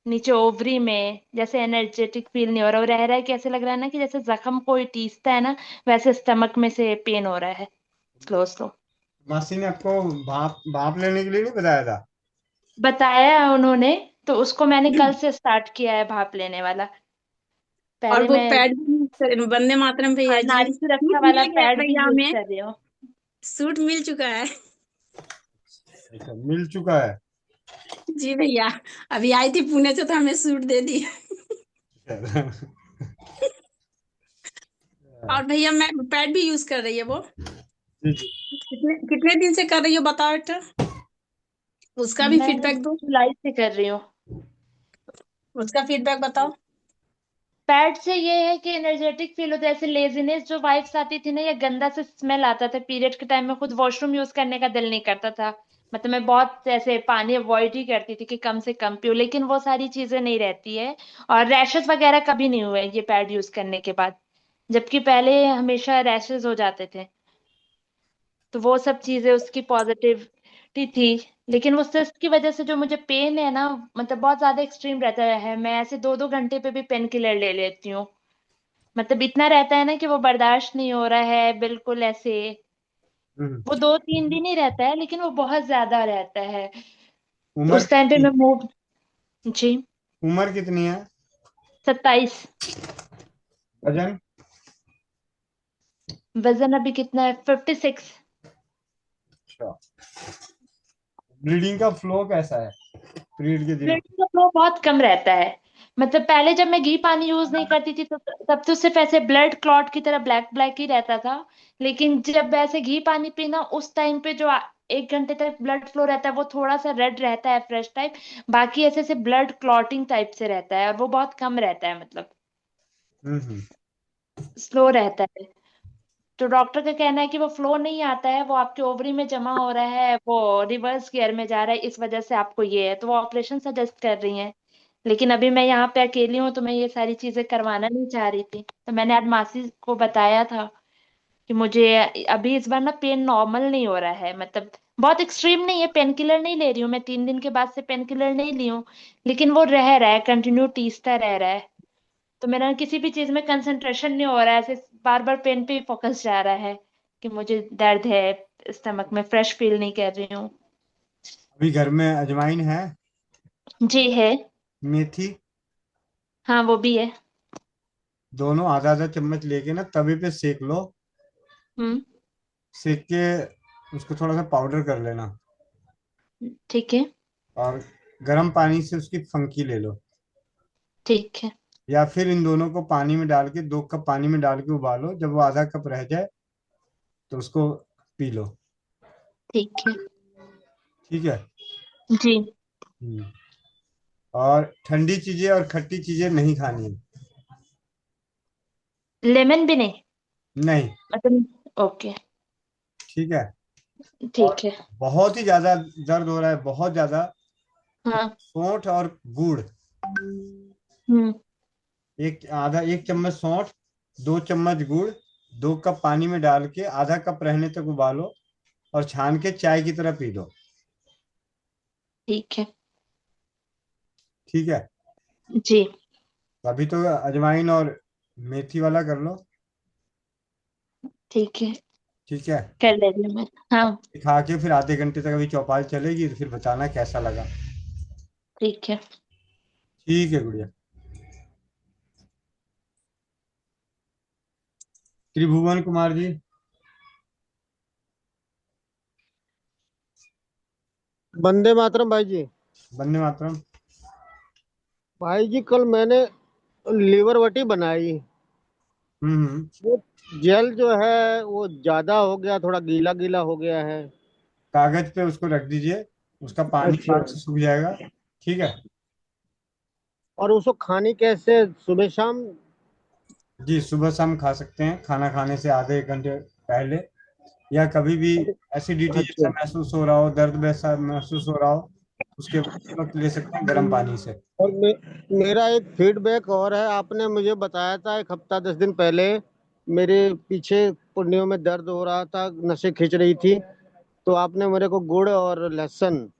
नीचे ओवरी में, जैसे एनर्जेटिक फील नहीं हो रहा, वो रह रहा है कि ऐसे लग रहा है ना कि जैसे जख्म कोई टीसता है ना, वैसे स्टमक में से पेन हो रहा है, स्लो स्लो। मासी ने आपको भाप भाप लेने के लिए नहीं बताया था? बताया है उन्होंने, तो उसको मैंने कल से स्टार्ट किया है, भाप लेने वाला। पहले और वो मैं पैड भी वंदे मातरम भैया जी नारी सुरक्षा सूट वाला मिल गया पैड भी भैया यूज हमें, कर रही हूँ। सूट मिल चुका है। अच्छा, मिल चुका है। जी भैया, अभी आई थी पुणे से तो हमें सूट दे दी। और भैया मैं पैड भी यूज कर रही है वो। जी जी। कितने कितने दिन से कर रही हो बताओ बेटा, उसका भी मैं फीडबैक दो, जुलाई से कर रही हूँ। उसका फीडबैक बताओ। पैड से ये है कि एनर्जेटिक फील होता है, ऐसे लेजीनेस जो वाइब्स आती थी ना, या गंदा से स्मेल आता था पीरियड के टाइम में, खुद वॉशरूम यूज करने का दिल नहीं करता था। मतलब मैं बहुत ऐसे पानी अवॉइड ही करती थी कि कम से कम पीऊँ, लेकिन वो सारी चीजें नहीं रहती है। और रैशेस वगैरह कभी नहीं हुए ये पैड यूज करने के बाद, जबकि पहले हमेशा रैशेस हो जाते थे। तो वो सब चीजें उसकी पॉजिटिविटी थी। लेकिन वो सिस्ट की वजह से जो मुझे पेन है ना, मतलब बहुत ज्यादा एक्सट्रीम रहता है। मैं ऐसे 2-2 घंटे पे भी पेन किलर ले लेती हूँ। मतलब इतना रहता है ना कि वो बर्दाश्त नहीं हो रहा है बिल्कुल ऐसे। वो 2-3 दिन ही रहता है, लेकिन वो बहुत ज्यादा रहता है। तो उम्र उस टाइम पे कितनी मैं मूव। जी। उम्र कितनी है? 27। वजन? वजन अभी कितना है? 56। अच्छा। ब्लीडिंग का फ्लो कैसा है पीरियड के दिनों? ब्लड का फ्लो बहुत कम रहता है। मतलब पहले जब मैं घी पानी यूज नहीं करती थी तो तब तो सिर्फ ऐसे ब्लड क्लॉट की तरह ब्लैक ब्लैक ही रहता था। लेकिन जब ऐसे घी पानी पीना, उस टाइम पे जो 1 घंटे तक ब्लड फ्लो रहता है वो थोड़ा सा रेड रहता है, फ्रेश टाइप। बाकी ऐसे से ब्लड क्लॉटिंग टाइप से रहता है, और वो बहुत कम रहता है, मतलब हम्म। स्लो रहता है। तो डॉक्टर का कहना है कि वो फ्लो नहीं आता है, वो आपके ओवरी में जमा हो रहा है, वो रिवर्स गियर में जा रहा है, इस वजह से आपको ये है। तो वो ऑपरेशन सजेस्ट कर रही हैं। लेकिन अभी मैं यहाँ पे अकेली हूँ, तो मैं ये सारी चीजें करवाना नहीं चाह रही थी। तो मैंने आज मासी को बताया था कि मुझे अभी इस बार ना पेन नॉर्मल नहीं हो रहा है। मतलब बहुत एक्सट्रीम नहीं है, पेन किलर नहीं ले रही हूँ मैं, 3 दिन के बाद से पेन किलर नहीं ली हूँ। लेकिन वो रह रहा है, कंटिन्यू टीसता रह रहा है। तो मेरा किसी भी चीज में कंसंट्रेशन नहीं हो रहा है, ऐसे बार बार पेन पे ही फोकस जा रहा है कि मुझे दर्द है स्टमक में, फ्रेश फील नहीं कर रही हूँ। अभी घर में अजवाइन है? जी है। मेथी? हाँ वो भी है। दोनों आधा आधा चम्मच लेके ना तवे पे सेक लो। हम्म। सेक के उसको थोड़ा सा पाउडर कर लेना। ठीक है। और गर्म पानी से उसकी फंकी ले लो। ठीक है। या फिर इन दोनों को पानी में डाल के 2 कप पानी में डाल के उबालो, जब वो आधा कप रह जाए तो उसको पी लो। ठीक है। ठीक है। जी। हम्म। और ठंडी चीजें और खट्टी चीजें नहीं खानी है। लेमन भी नहीं? नहीं। मतलब ओके। ठीक है। और ठीक है। बहुत ही ज्यादा दर्द हो रहा है, बहुत ज्यादा, तो हाँ। सौंठ और गुड़, हम्म। एक चम्मच सौंठ, 2 चम्मच गुड़, 2 कप पानी में डाल के आधा कप रहने तक उबालो और छान के चाय की तरह पी लो। ठीक है। ठीक है। जी। तो अभी तो अजवाइन और मेथी वाला कर लो। ठीक है। ठीक है। कर ले रही हूँ मैं। हाँ। खा के फिर आधे घंटे तक अभी चौपाल चलेगी, तो फिर बताना कैसा लगा। ठीक है। ठीक है गुड़िया। त्रिभुवन कुमार जी। वंदे मातरम भाई जी। वंदे मातरम। भाई जी कल मैंने लीवर वटी बनाई, हम्म। वो जेल जो है वो ज्यादा हो गया, थोड़ा गीला गीला हो गया है। कागज पे उसको रख दीजिए, उसका पानी अच्छा। पानी से सूख जाएगा। ठीक है। और उसको खानी कैसे, सुबह शाम? जी, सुबह शाम खा सकते हैं, खाना खाने से आधे 1 घंटे पहले, या कभी भी एसिडिटी जैसा अच्छा। महसूस हो रहा हो, दर्द वैसा महसूस हो रहा हो, उसके वक्त ले सकते हैं गर्म पानी से। और मेरा एक फीडबैक और है, आपने मुझे बताया था एक हफ्ता 10 दिन पहले मेरे पीछे पुर्नियों में दर्द हो रहा था, नसें खिंच रही थी, तो आपने मेरे को गुड़ और लहसुन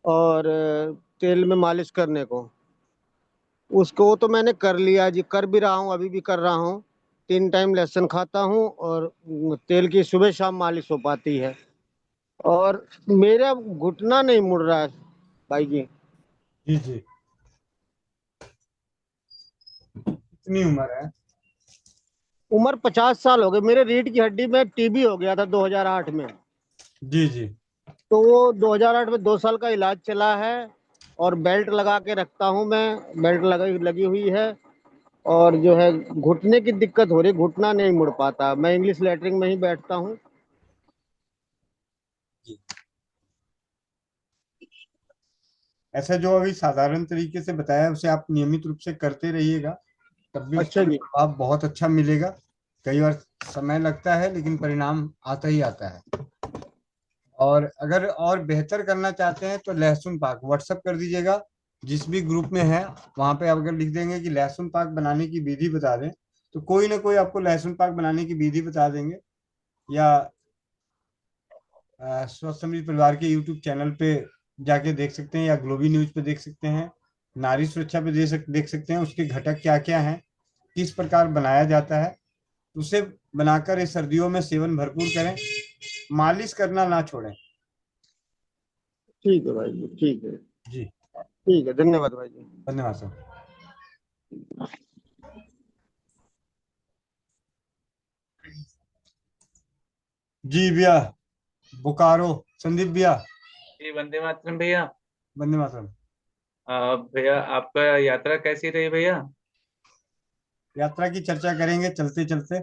और तेल में मालिश करने को, उसको तो मैंने कर लिया जी, कर भी रहा हूँ, अभी भी कर रहा हूँ। 3 टाइम लहसुन खाता हूँ और तेल की सुबह शाम मालिश हो पाती है। और मेरा घुटना नहीं मुड़ रहा है भाई जी। जी जी। कितनी उम्र है? उम्र 50 साल हो गए। मेरे रीढ़ की हड्डी में टीबी हो गया था 2008 में। जी जी। तो वो 2008 में 2 साल का इलाज चला है और बेल्ट लगा के रखता हूँ मैं। बेल्ट लगी हुई है। और जो है घुटने की दिक्कत हो रही, घुटना नहीं मुड़ पाता। मैं इंग्लिश लेटरिन में ही बैठता हूँ। ऐसा जो अभी साधारण तरीके से बताया उसे आप नियमित रूप से करते रहिएगा, तब भी उसका अच्छा जी। प्रभाव बहुत अच्छा मिलेगा। कई बार समय लगता है लेकिन परिणाम आता ही आता है। और अगर और बेहतर करना चाहते हैं तो लहसुन पाक व्हाट्सएप कर दीजिएगा। जिस भी ग्रुप में है वहां पे आप अगर लिख देंगे कि लहसुन पाक बनाने की विधि बता दें, तो कोई ना कोई आपको लहसुन पाक बनाने की विधि बता देंगे। या स्वस्थ समृद्ध परिवार के यूट्यूब चैनल पे जाके देख सकते हैं, या ग्लोबी न्यूज पे देख सकते हैं, नारी सुरक्षा पे देख सकते हैं उसके घटक क्या क्या हैं, किस प्रकार बनाया जाता है। उसे बनाकर इस सर्दियों में सेवन भरपूर करें, मालिश करना ना छोड़ें। ठीक है भाई जी, ठीक है। जी ठीक है, धन्यवाद भाई जी। धन्यवाद सर। जी भैया, बोकारो संदीप भैया। जी वंदे मातरम भैया। वंदे मातरम। भैया आपका यात्रा कैसी रही भैया? यात्रा की चर्चा करेंगे चलते चलते।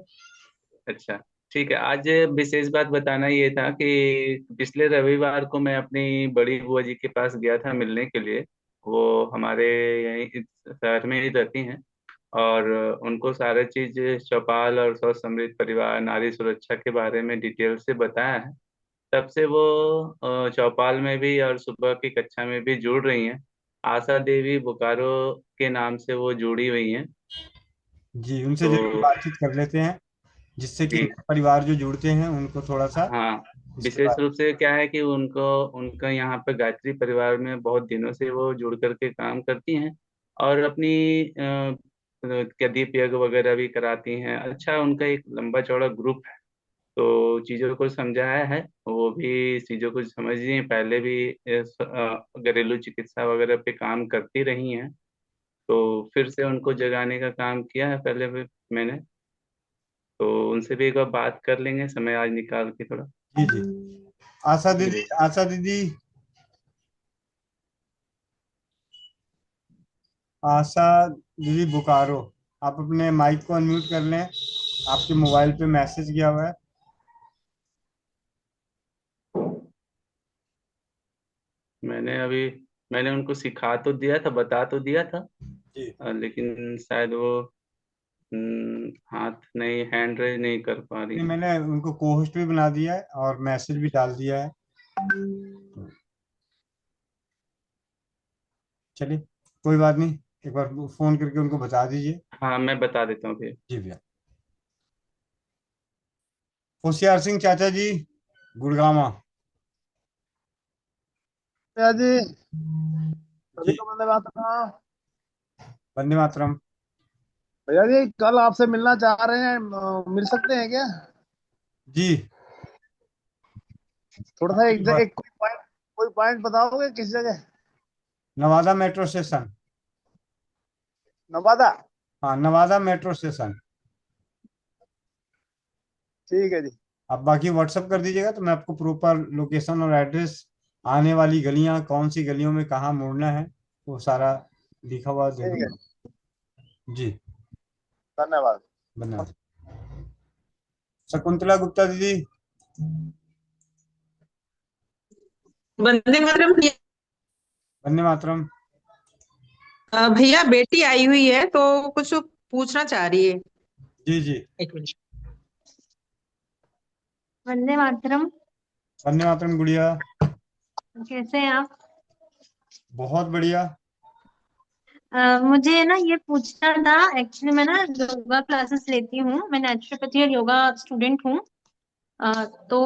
अच्छा ठीक है। आज विशेष बात बताना ये था कि पिछले रविवार को मैं अपनी बड़ी बुआ जी के पास गया था मिलने के लिए। वो हमारे यहीं इस शहर में ही रहती हैं। और उनको सारा चीज चौपाल और स्वस्थ समृद्ध परिवार नारी सुरक्षा के बारे में डिटेल से बताया है। तब से वो चौपाल में भी और सुबह की कक्षा में भी जुड़ रही हैं। आशा देवी बोकारो के नाम से वो जुड़ी हुई हैं। जी उनसे तो जरूर बातचीत कर लेते हैं, जिससे कि जी नए परिवार जो जुड़ते हैं उनको थोड़ा सा हाँ। इसके विशेष बारे रूप से क्या है कि उनको उनका यहाँ पे गायत्री परिवार में बहुत दिनों से वो जुड़ करके काम करती हैं। और अपनी क्या दीप यज्ञ वगैरह भी कराती हैं। अच्छा उनका एक लंबा चौड़ा ग्रुप है। तो चीजों को समझाया है, वो भी चीजों को समझ रही हैं। पहले भी घरेलू चिकित्सा वगैरह पे काम करती रही हैं। तो फिर से उनको जगाने का काम किया है पहले भी मैंने। तो उनसे भी एक बार बात कर लेंगे समय आज निकाल के थोड़ा। जी जी। आशा दीदी, जी आशा दीदी, आशा दीदी बोकारो, आप अपने माइक को अनम्यूट कर लें। आपके मोबाइल पे मैसेज गया हुआ है। मैंने उनको सिखा तो दिया था, बता तो दिया था। जी लेकिन शायद वो हाथ नहीं, हैंड रेज नहीं कर पा रही नहीं, हैं। मैंने उनको को होस्ट भी बना दिया है और मैसेज भी डाल दिया है। चलिए कोई बात नहीं, एक बार फोन करके उनको बता दीजिए। हाँ मैं बता देता हूँ फिर। जी भैया। होशियार सिंह चाचा जी, गुड़गामा। भैया जी सभी जी को वंदे मातरम। वंदे मातरम। भैया जी कल आपसे मिलना चाह रहे हैं, मिल सकते हैं क्या? जी थोड़ा सा एक बार, एक कोई पॉइंट बताओगे किस जगह? Nawada metro station. नवादा। हाँ नवादा मेट्रो स्टेशन। ठीक है जी। आप बाकी व्हाट्सअप कर दीजिएगा तो मैं आपको प्रॉपर लोकेशन और एड्रेस, आने वाली गलियां कौन सी गलियों में कहाँ मुड़ना है, वो सारा लिखा हुआ दे ठीक है, दूंगा। जी धन्यवाद। धन्यवाद। शकुंतला गुप्ता दीदी। वंदे मातरम भैया। वंदे मातरम। भैया बेटी आई हुई है तो कुछ पूछना चाह रही है। जी जी। एक मिनट। वंदे मातरम। वंदे मातरम गुड़िया। कैसे हैं आप? बहुत बढ़िया। मुझे ना ये पूछना था, एक्चुअली मैं ना योगा क्लासेस लेती हूँ, मैं नेचुरोपैथी और योगा स्टूडेंट हूँ। तो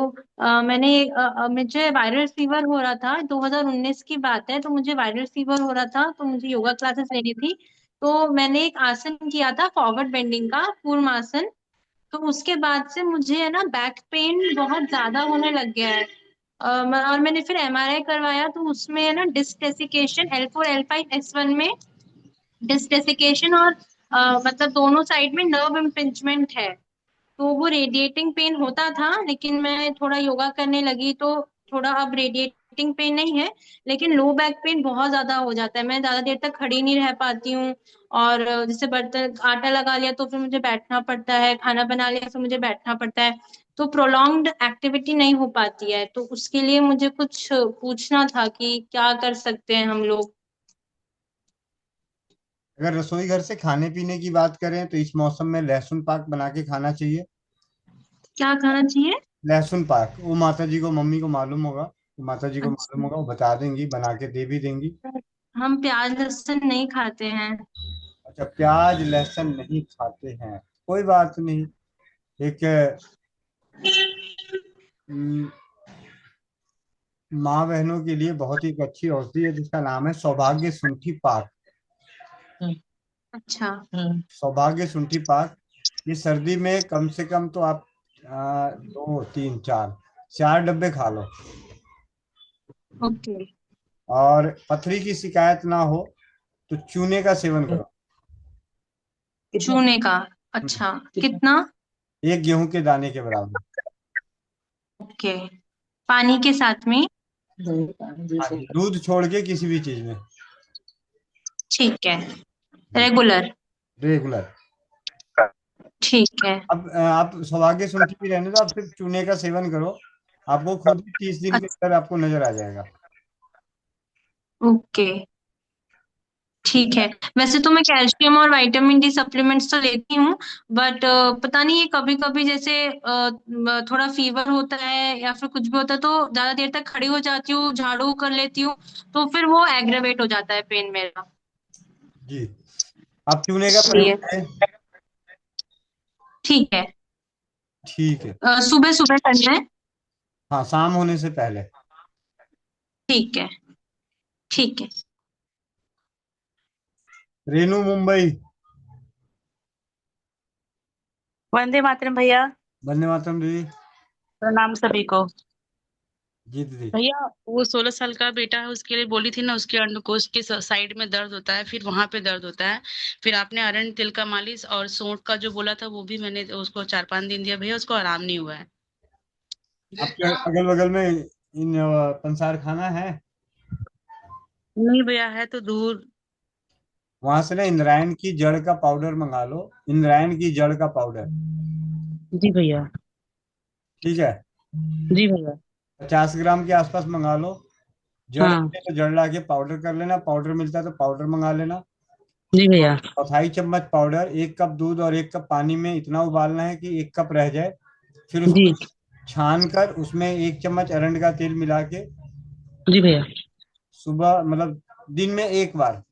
मुझे वायरल फीवर हो रहा था, 2019 की बात है। तो मुझे वायरल फीवर हो रहा था तो मुझे योगा क्लासेस लेनी थी। तो मैंने एक आसन किया था फॉरवर्ड बेंडिंग का, कूर्मासन। तो उसके बाद से मुझे है ना बैक पेन बहुत ज्यादा होने लग गया है। और मैंने फिर एमआरआई करवाया तो उसमें है ना disc desiccation L4 L5 S1 में डिस्क डेसिकेशन और मतलब दोनों साइड में नर्व इम्पिंजमेंट है, तो वो रेडिएटिंग पेन होता था, लेकिन मैं थोड़ा योगा करने लगी तो थोड़ा अब रेडिएटिंग पेन नहीं है, लेकिन लो बैक पेन बहुत ज्यादा हो जाता है। मैं ज्यादा देर तक खड़ी नहीं रह पाती हूँ, और जैसे बर्तन आटा लगा लिया तो फिर मुझे बैठना पड़ता है, खाना बना लिया तो मुझे बैठना पड़ता है, तो प्रोलॉन्ग्ड एक्टिविटी नहीं हो पाती है। तो उसके लिए मुझे कुछ पूछना था कि क्या कर सकते हैं हम लोग। अगर रसोई घर से खाने पीने की बात करें तो इस मौसम में लहसुन पाक बना के खाना चाहिए। क्या खाना चाहिए? लहसुन पाक, वो माता जी को, मम्मी को मालूम होगा, माता जी को मालूम अच्छा, होगा, वो बता देंगी, बना के दे भी देंगी। हम प्याज लहसुन नहीं खाते हैं। अच्छा, प्याज लहसुन नहीं खाते हैं, कोई बात नहीं। एक हम्म, माँ बहनों के लिए बहुत ही एक अच्छी औषधि है जिसका नाम है सौभाग्य शुंठी पाक। अच्छा। सौभाग्य शुंठी पाक, ये सर्दी में कम से कम तो आप 2 3 4 4 डब्बे खा लो। ओके। और पथरी की शिकायत ना हो तो चूने का सेवन करो। चूने का? अच्छा, कितना? 1 गेहूं के दाने के बराबर। ओके। पानी के साथ में? हाँ जी, दूध छोड़ के किसी भी चीज में। ठीक है, रेगुलर। रेगुलर। ठीक है। अब आप सौभाग्य शुंठी भी रहने दो, आप सिर्फ चूने का सेवन करो, आपको खुद ही 30 दिन के अंदर आपको नजर आ जाएगा। ओके, ठीक है। वैसे तो मैं कैल्शियम और विटामिन डी सप्लीमेंट्स तो लेती हूँ, बट पता नहीं, ये कभी कभी जैसे थोड़ा फीवर होता है या फिर कुछ भी होता है तो ज्यादा देर तक खड़ी हो जाती हूँ, झाड़ू कर लेती हूँ, तो फिर वो एग्रेवेट हो जाता है पेन मेरा। जी, आप चूने का इसलिए प्रयोग करें। ठीक है। ठीक है। सुबह सुबह करना है? हाँ, शाम होने से पहले। ठीक है, ठीक है। रेनू मुंबई। वंदे मातरम भैया। वंदे मातरम दीदी। प्रणाम सभी को। जी दीदी। भैया, वो 16 साल का बेटा है, उसके लिए बोली थी ना, उसके अंडकोश के साइड में दर्द होता है, फिर वहां पे दर्द होता है, फिर आपने अरंड तेल का मालिश और सौंठ का जो बोला था वो भी मैंने उसको 4 5 दिन दिया भैया, उसको आराम नहीं हुआ है। आपके अगल बगल में इन पंसार खाना है? नहीं भैया, है तो दूर। वहां से ना इंद्रायण की जड़ का पाउडर मंगा लो, इंद्रायण की जड़ का पाउडर। जी भैया। ठीक है। जी भैया। 50 ग्राम के आसपास मंगा लो। जड़ हाँ। मिले तो जड़ लाके पाउडर कर लेना, पाउडर मिलता है तो पाउडर मंगा लेना। जी भैया। 1/4 चम्मच पाउडर, 1 कप दूध और 1 कप पानी में इतना उबालना है कि 1 कप रह जाए। फिर जी। उसको छान कर उसमें 1 चम्मच अरंड का तेल मिला के जी भैया। सुबह, मतलब दिन में एक बार,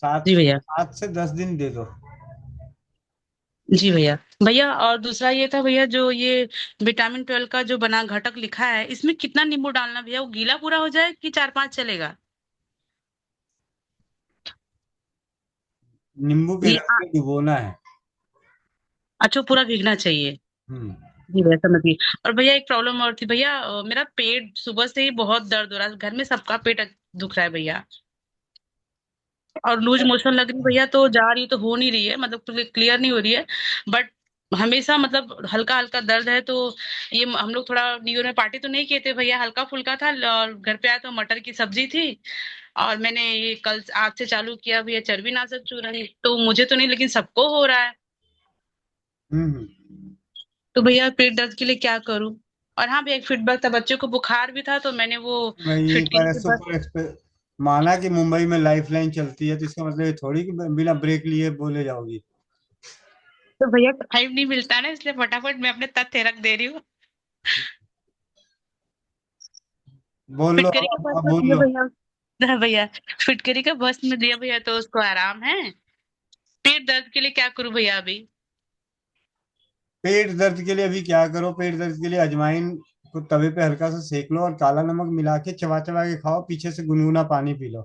जी भैया। 7 से 10 दिन दे दो। जी भैया। भैया, और दूसरा ये था भैया, जो ये विटामिन 12 का जो बना घटक लिखा है, इसमें कितना नींबू डालना भैया? वो गीला पूरा हो जाए कि 4 5 चलेगा? नींबू के ये रस में डुबोना है। अच्छा, पूरा भीगना चाहिए। हम्म। जी भैया, समझ गई। और भैया एक प्रॉब्लम और थी भैया, मेरा पेट सुबह से ही बहुत दर्द हो रहा है, घर में सबका पेट दुख रहा है भैया, और लूज मोशन लग रही भैया, तो जा रही तो हो नहीं रही है, मतलब क्लियर नहीं हो रही है, बट हमेशा मतलब हल्का हल्का दर्द है। तो ये हम लोग थोड़ा न्यू ईयर में पार्टी तो नहीं किए थे भैया, हल्का फुल्का था, और घर पे आया तो मटर की सब्जी थी, और मैंने ये कल आज से चालू किया भैया चर्बी नाशक चूर्ण, तो मुझे तो नहीं लेकिन सबको हो रहा है। हम्म। तो भैया पेट दर्द के लिए क्या करूं? और हाँ भैया, एक फीडबैक था, बच्चे को बुखार भी था, तो मैंने वो वही फिटकिरी पर के बस। सुपर एक्सप्रेस माना कि मुंबई में लाइफ लाइन चलती है, तो इसका मतलब ये थोड़ी कि बिना ब्रेक लिए बोले जाओगी। तो भैया टाइम नहीं मिलता ना, इसलिए फटाफट मैं अपने तथ्य रख दे रही हूँ। बोल लो, फिटकरी का बस अब में बोल दिया लो। भैया। हाँ भैया, फिटकरी का बस में दिया भैया, तो उसको आराम है। पेट दर्द के लिए क्या करूं भैया अभी? पेट दर्द के लिए अभी क्या करो, पेट दर्द के लिए अजवाइन को तवे पे हल्का सा सेक लो और काला नमक मिला के चबा चबा के खाओ, पीछे से गुनगुना पानी पी लो।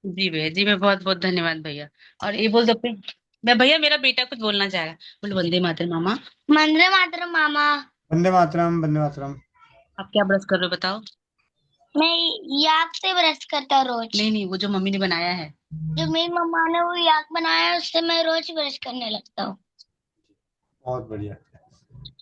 जी भैया, जी मैं बहुत बहुत धन्यवाद भैया। और ये बोल दो मैं भैया, मेरा बेटा कुछ बोलना चाह रहा है, बोलो वंदे मातरम मामा। वंदे मातरम मामा। वंदे मातरम, वंदे मातरम। आप क्या ब्रश कर रहे हो बताओ? मैं याक से ब्रश करता हूँ रोज। नहीं नहीं, वो जो मम्मी ने बनाया है। जो मेरी मम्मा ने वो याक बनाया है उससे मैं रोज ब्रश करने लगता हूँ। बहुत बढ़िया।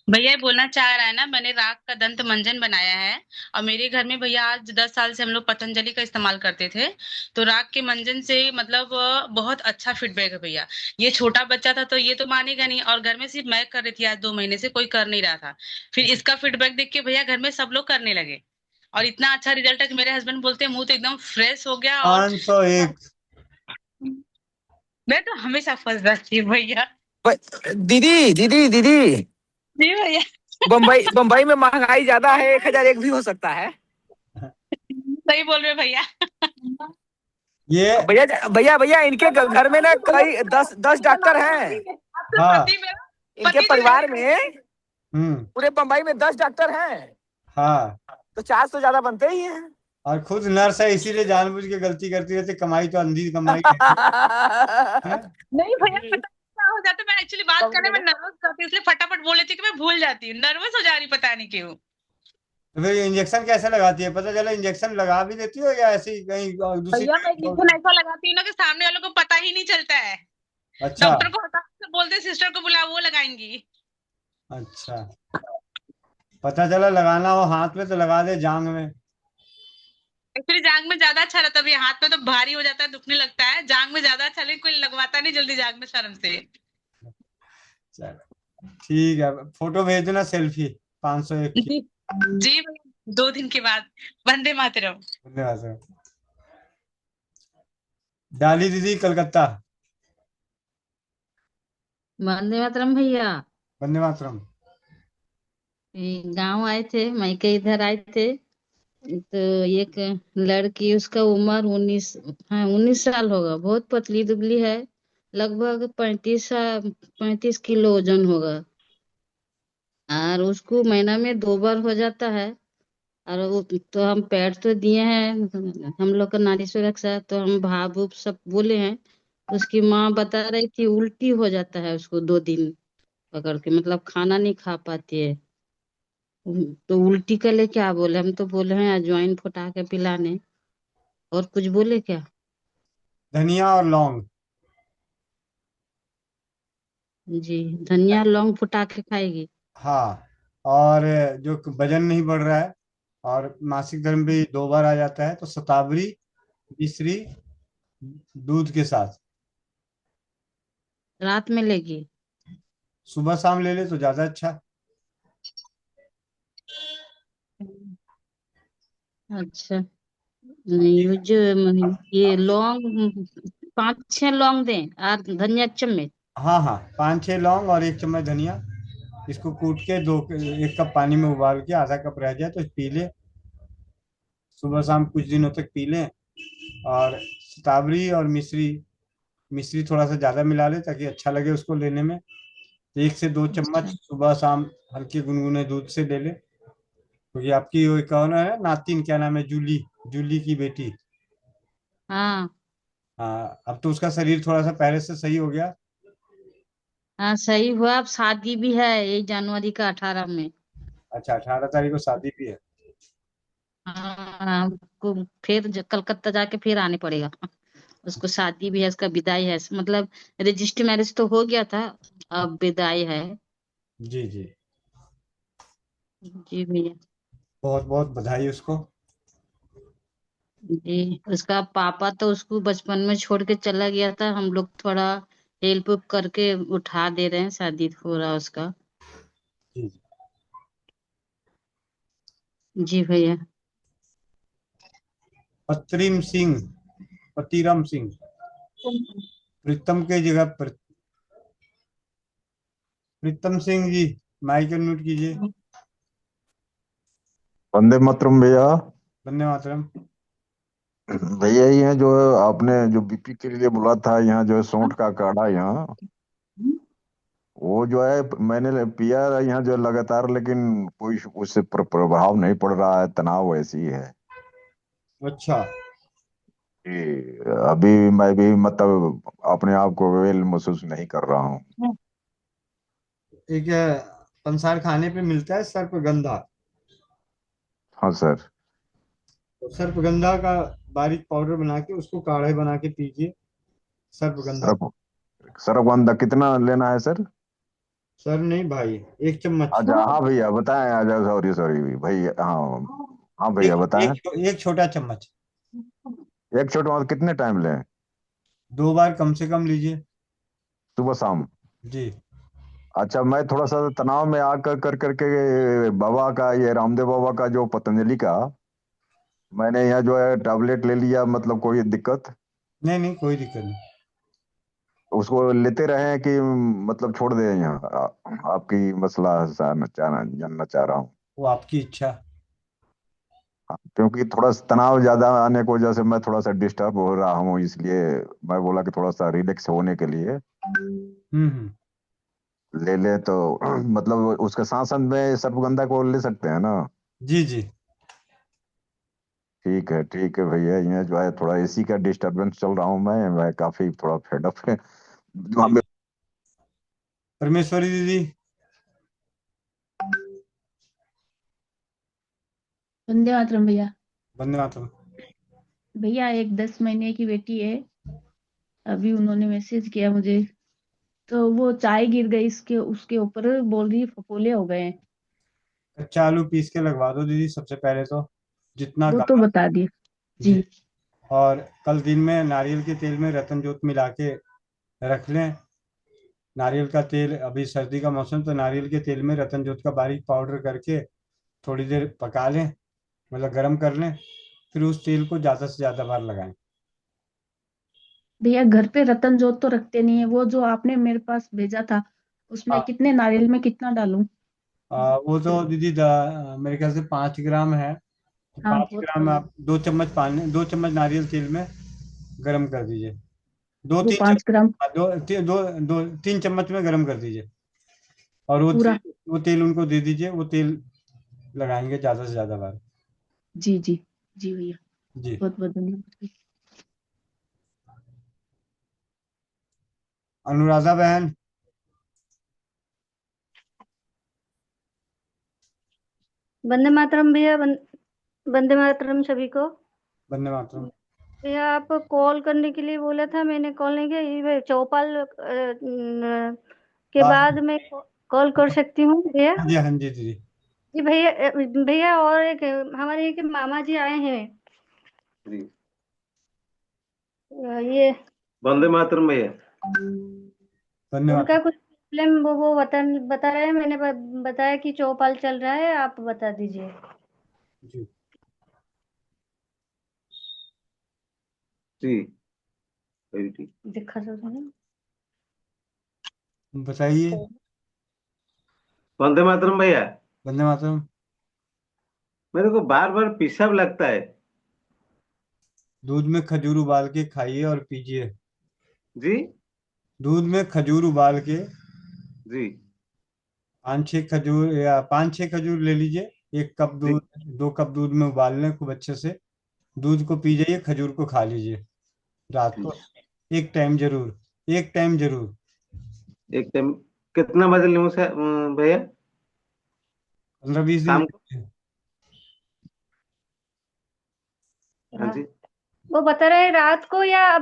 भैया ये बोलना चाह रहा है ना, मैंने राख का दंत मंजन बनाया है। और मेरे घर में भैया आज 10 साल से हम लोग पतंजलि का इस्तेमाल करते थे। तो राख के मंजन से मतलब बहुत अच्छा फीडबैक है भैया। ये छोटा बच्चा था तो ये तो मानेगा नहीं, और घर में सिर्फ मैं कर रही थी, आज 2 महीने से कोई कर नहीं रहा था। फिर इसका फीडबैक देख के भैया घर में सब लोग करने लगे। और इतना अच्छा रिजल्ट है कि मेरे हस्बैंड बोलते हैं मुंह तो एकदम फ्रेश हो गया। और 501। मैं तो हमेशा फंस जाती हूँ भैया। दीदी दीदी दीदी, जी भैया। बम्बई बम्बई में महंगाई ज्यादा है, 1001 भी हो सकता है। सही बोल रहे हो भैया। ये भैया भैया भैया, इनके घर में ना कई 10 डॉक्टर हैं। हाँ। इनके परिवार में हम्म। पूरे बम्बई में 10 डॉक्टर हैं, हाँ। तो चार्ज तो ज्यादा बनते ही हैं। और खुद नर्स है, इसीलिए जानबूझ के गलती करती रहती, कमाई तो अंधी कमाई है। नहीं भैया, पता नहीं क्या हो जाता है, मैं एक्चुअली बात करने में नर्वस करती हूँ, इसलिए फटाफट बोल लेती हूँ कि मैं भूल जाती हूँ, नर्वस हो जा रही पता नहीं क्यों। तो फिर इंजेक्शन कैसे लगाती है, पता चला इंजेक्शन लगा भी देती हो या ऐसी कहीं दूसरी भैया मैं जगह? इंजेक्शन ऐसा लगाती हूँ ना कि सामने वालों को पता ही नहीं चलता है। अच्छा डॉक्टर को हटा के बोलते सिस्टर को बुला, वो लगाएंगी। अच्छा। पता चला लगाना हो हाथ में तो लगा दे जांग में। एक्चुअली जांग में ज्यादा अच्छा रहता है भैया, हाथ में तो भारी हो जाता है, दुखने लगता है, जांग में ज्यादा अच्छा, लेकिन कोई लगवाता नहीं जल्दी जांग में शर्म से। चलो ठीक है, फोटो भेज देना सेल्फी 501 की। जी जी भैया, 2 दिन के बाद। वंदे मातरम। धन्यवाद सर। डाली दीदी कलकत्ता। वंदे मातरम भैया। वंदे मातरम। गांव आए थे, मायके इधर आए थे, तो एक लड़की, उसका उम्र 19, हाँ 19 साल होगा, बहुत पतली दुबली है, लगभग 35 किलो वजन होगा। और उसको महीना में 2 बार हो जाता है। और वो तो हम पैड तो दिए हैं, हम लोग का नारी सुरक्षा, तो हम भाव भूप सब बोले हैं। उसकी माँ बता रही थी उल्टी हो जाता है उसको 2 दिन पकड़ के, मतलब खाना नहीं खा पाती है। तो उल्टी के लिए क्या बोले, हम तो बोले हैं अजवाइन फुटा के पिलाने, और कुछ बोले क्या? धनिया और लौंग। जी, धनिया लौंग फुटा के खाएगी। हाँ। और जो वजन नहीं बढ़ रहा है और मासिक धर्म भी 2 बार आ जाता है तो शतावरी मिश्री दूध के साथ रात में लेगी। सुबह शाम ले ले तो ज्यादा अच्छा। अच्छा, नहीं वो जो ये लौंग 5-6 लौंग दें और धनिया चम्मच। हाँ हाँ, 5-6 लौंग और 1 चम्मच धनिया। इसको कूट के 1 कप पानी में उबाल के आधा कप रह जाए तो पी ले, सुबह शाम कुछ दिनों तक पी लें। और शतावरी और मिश्री, मिश्री थोड़ा सा ज्यादा मिला ले ताकि अच्छा लगे उसको लेने में। 1 से 2 चम्मच अच्छा। सुबह शाम हल्के गुनगुने दूध से ले ले। क्योंकि आपकी वो कौन है नातिन, क्या नाम है, जूली, जूली की बेटी। हाँ हाँ, अब तो उसका शरीर थोड़ा सा पहले से सही हो गया। हाँ, सही हुआ। अब शादी भी है यही जनवरी का 18 में। अच्छा, 18 तारीख को शादी भी है। हाँ, हमको फिर कलकत्ता जाके फिर आने पड़ेगा। उसको शादी भी है, उसका विदाई है, मतलब रजिस्टर मैरिज तो हो गया था, अब विदाई है। जी जी। जी भैया। बहुत बहुत बधाई उसको। जी, उसका पापा तो उसको बचपन में छोड़ के चला गया था, हम लोग थोड़ा हेल्प करके उठा दे रहे हैं, शादी हो रहा उसका। जी जी। जी भैया। पत्रिम सिंह, पतिरम सिंह, प्रीतम के जगह प्रीतम सिंह जी, माइक म्यूट कीजिए। वंदे मातरम भैया। वंदे मातरम। भैया ये जो आपने जो बीपी के लिए बोला था, यहाँ जो है सौंठ का काढ़ा, यहाँ वो जो है मैंने पिया यहाँ जो है लगातार, लेकिन कोई उससे प्रभाव नहीं पड़ रहा है, तनाव वैसी है। अच्छा। कि अभी मैं भी मतलब अपने आप को वेल महसूस नहीं कर रहा हूँ। एक पंसार खाने पे मिलता है सर पे गंधा। हाँ सर। तो सर्पगंधा का बारीक पाउडर बना के उसको काढ़े बना के पीजिए। सर्पगंधा। सरफ सरफगंधा कितना लेना है सर? सर नहीं भाई, 1 चम्मच। अच्छा हाँ भैया बताएं। अच्छा सॉरी सॉरी भैया, हाँ हाँ भैया बताएं। एक छोटा चम्मच। एक छोटा मतलब कितने टाइम लें? 2 बार कम से कम लीजिए। सुबह शाम? जी। अच्छा, मैं थोड़ा सा तनाव में आकर कर करके बाबा का, ये रामदेव बाबा का जो पतंजलि का मैंने यहाँ जो है टैबलेट ले लिया, मतलब कोई दिक्कत? नहीं नहीं, कोई दिक्कत नहीं। उसको लेते रहे कि मतलब छोड़ दें यहाँ? आपकी मसला जानना चाह रहा हूँ। वो आपकी इच्छा। हाँ, क्योंकि थोड़ा सा तनाव ज्यादा आने की वजह से मैं थोड़ा सा डिस्टर्ब हो रहा हूँ, इसलिए मैं बोला कि थोड़ा सा रिलैक्स होने के लिए हम्म। ले ले तो मतलब उसके साथ साथ में सर्पगंधा को ले सकते हैं ना? जी जी। ठीक है भैया, ये जो है थोड़ा एसी का डिस्टरबेंस चल रहा हूँ मैं काफी थोड़ा फेडअप है दिमाग में। परमेश्वरी दीदी। वंदे मातरम भैया। वंदे मातरम। भैया एक 10 महीने की बेटी है, अभी उन्होंने मैसेज किया मुझे, तो वो चाय गिर गई इसके उसके ऊपर, बोल रही है फफोले हो गए हैं। कच्चा आलू पीस के लगवा दो दीदी सबसे पहले तो, जितना वो तो गाढ़ा। बता दिए जी। जी। और कल दिन में नारियल के तेल में रतन जोत मिला के रख लें। नारियल का तेल, अभी सर्दी का मौसम, तो नारियल के तेल में रतन जोत का बारीक पाउडर करके थोड़ी देर पका लें, मतलब गर्म कर लें। फिर उस तेल को ज़्यादा से ज़्यादा बार लगाएं। भैया घर पे रतन जोत तो रखते नहीं है, वो जो आपने मेरे पास भेजा था उसमें हाँ। कितने नारियल में कितना डालूं? वो तो दीदी मेरे ख्याल से 5 ग्राम है। तो हाँ 5 ग्राम में आप 2 चम्मच पानी, 2 चम्मच नारियल तेल में गर्म कर दीजिए। दो वो तीन 5 ग्राम चम्मच, दो 3 चम्मच में गर्म कर दीजिए। और पूरा? वो तेल उनको दे दीजिए, वो तेल लगाएंगे ज्यादा से ज्यादा बार। जी जी। जी भैया, जी। बहुत बहुत धन्यवाद। अनुराधा बहन। वंदे मातरम भैया, वंदे मातरम सभी को। वंदे मातरम। भैया आप कॉल करने के लिए बोला था, मैंने कॉल नहीं किया। ये चौपाल के हाँ बाद मैं कॉल कर सकती हूँ भैया? जी, हाँ जी दीदी। जी भैया, भैया और एक हमारे एक मामा जी आए हैं। जी। ये वंदे मातरम भैया। धन्यवाद। उनका कुछ प्रॉब्लम, वो बता रहे हैं। मैंने बताया कि चौपाल चल रहा है, आप बता दीजिए। जी जी ठीक। दिखा दो ना। बताइए। वंदे मातरम भैया। वंदे मातरम। मेरे को बार बार पेशाब लगता है। दूध में खजूर उबाल के खाइए और पीजिए। जी। दूध में खजूर उबाल के जी। 5-6 खजूर ले लीजिए। 1 कप जी। दूध, 2 कप दूध में उबाल लें खूब अच्छे से। दूध को पी जाइए, खजूर को खा लीजिए रात को। एक टाइम जरूर, एक टाइम जरूर। एक टाइम कितना बजे लूँ सर भैया? 15-20 दिन शाम को? लीजिए। हाँ जी। वो बता रहे हैं रात को या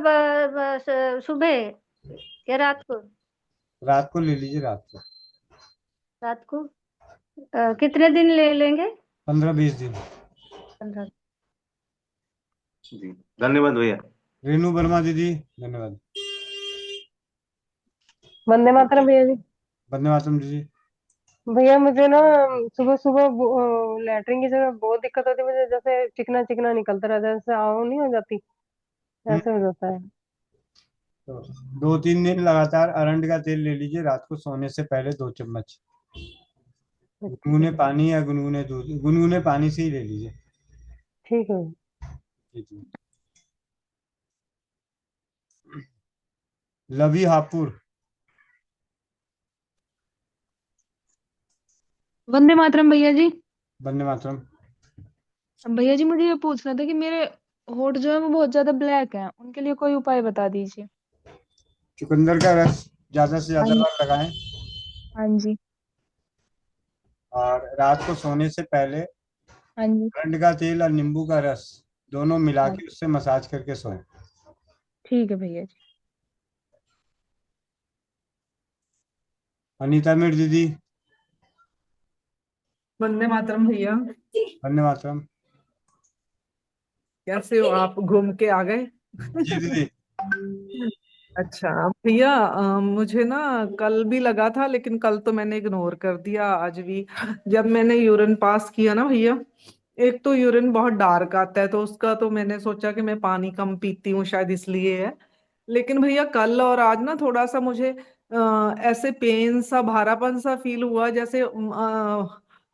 सुबह या रात को? रात को ले लीजिए, रात को। रात को कितने दिन ले लेंगे? 15-20 दिन। 15। जी धन्यवाद भैया। रेनू वर्मा दीदी, धन्यवाद। वंदे मातरम भैया जी। वंदे मातरम दीदी। भैया मुझे ना सुबह सुबह लेटरिन की जगह बहुत दिक्कत होती है मुझे, जैसे चिकना चिकना निकलता रहता है, जैसे आव नहीं हो जाती, हम्म, ऐसे हो जाता है। तो 2-3 दिन लगातार अरंड का तेल ले लीजिए रात को सोने से पहले, 2 चम्मच। गुनगुने पानी या गुनगुने दूध, गुनगुने पानी से ही ले लीजिए। ठीक है। जी जी। लवी हापुड़। वंदे मातरम भैया जी। वंदे मातरम। भैया जी मुझे ये पूछना था कि मेरे होठ जो है वो बहुत ज्यादा ब्लैक है, उनके लिए कोई उपाय बता दीजिए। चुकंदर का रस ज्यादा से हाँ ज्यादा जी। बार लगाएं। हाँ जी। और रात को सोने से पहले हाँ जी। अरंड का तेल और नींबू का रस दोनों मिला के उससे मसाज करके सोएं। ठीक है भैया जी। अनीता मिर्ज दीदी। वंदे मातरम भैया। वंदे मातरम। कैसे हो आप, घूम के आ गए? जी दीदी। अच्छा भैया, मुझे ना कल भी लगा था, लेकिन कल तो मैंने इग्नोर कर दिया। आज भी जब मैंने यूरिन पास किया ना भैया, एक तो यूरिन बहुत डार्क आता है, तो उसका तो मैंने सोचा कि मैं पानी कम पीती हूँ शायद इसलिए है। लेकिन भैया कल और आज ना थोड़ा सा मुझे ऐसे पेन सा, भारापन सा फील हुआ, जैसे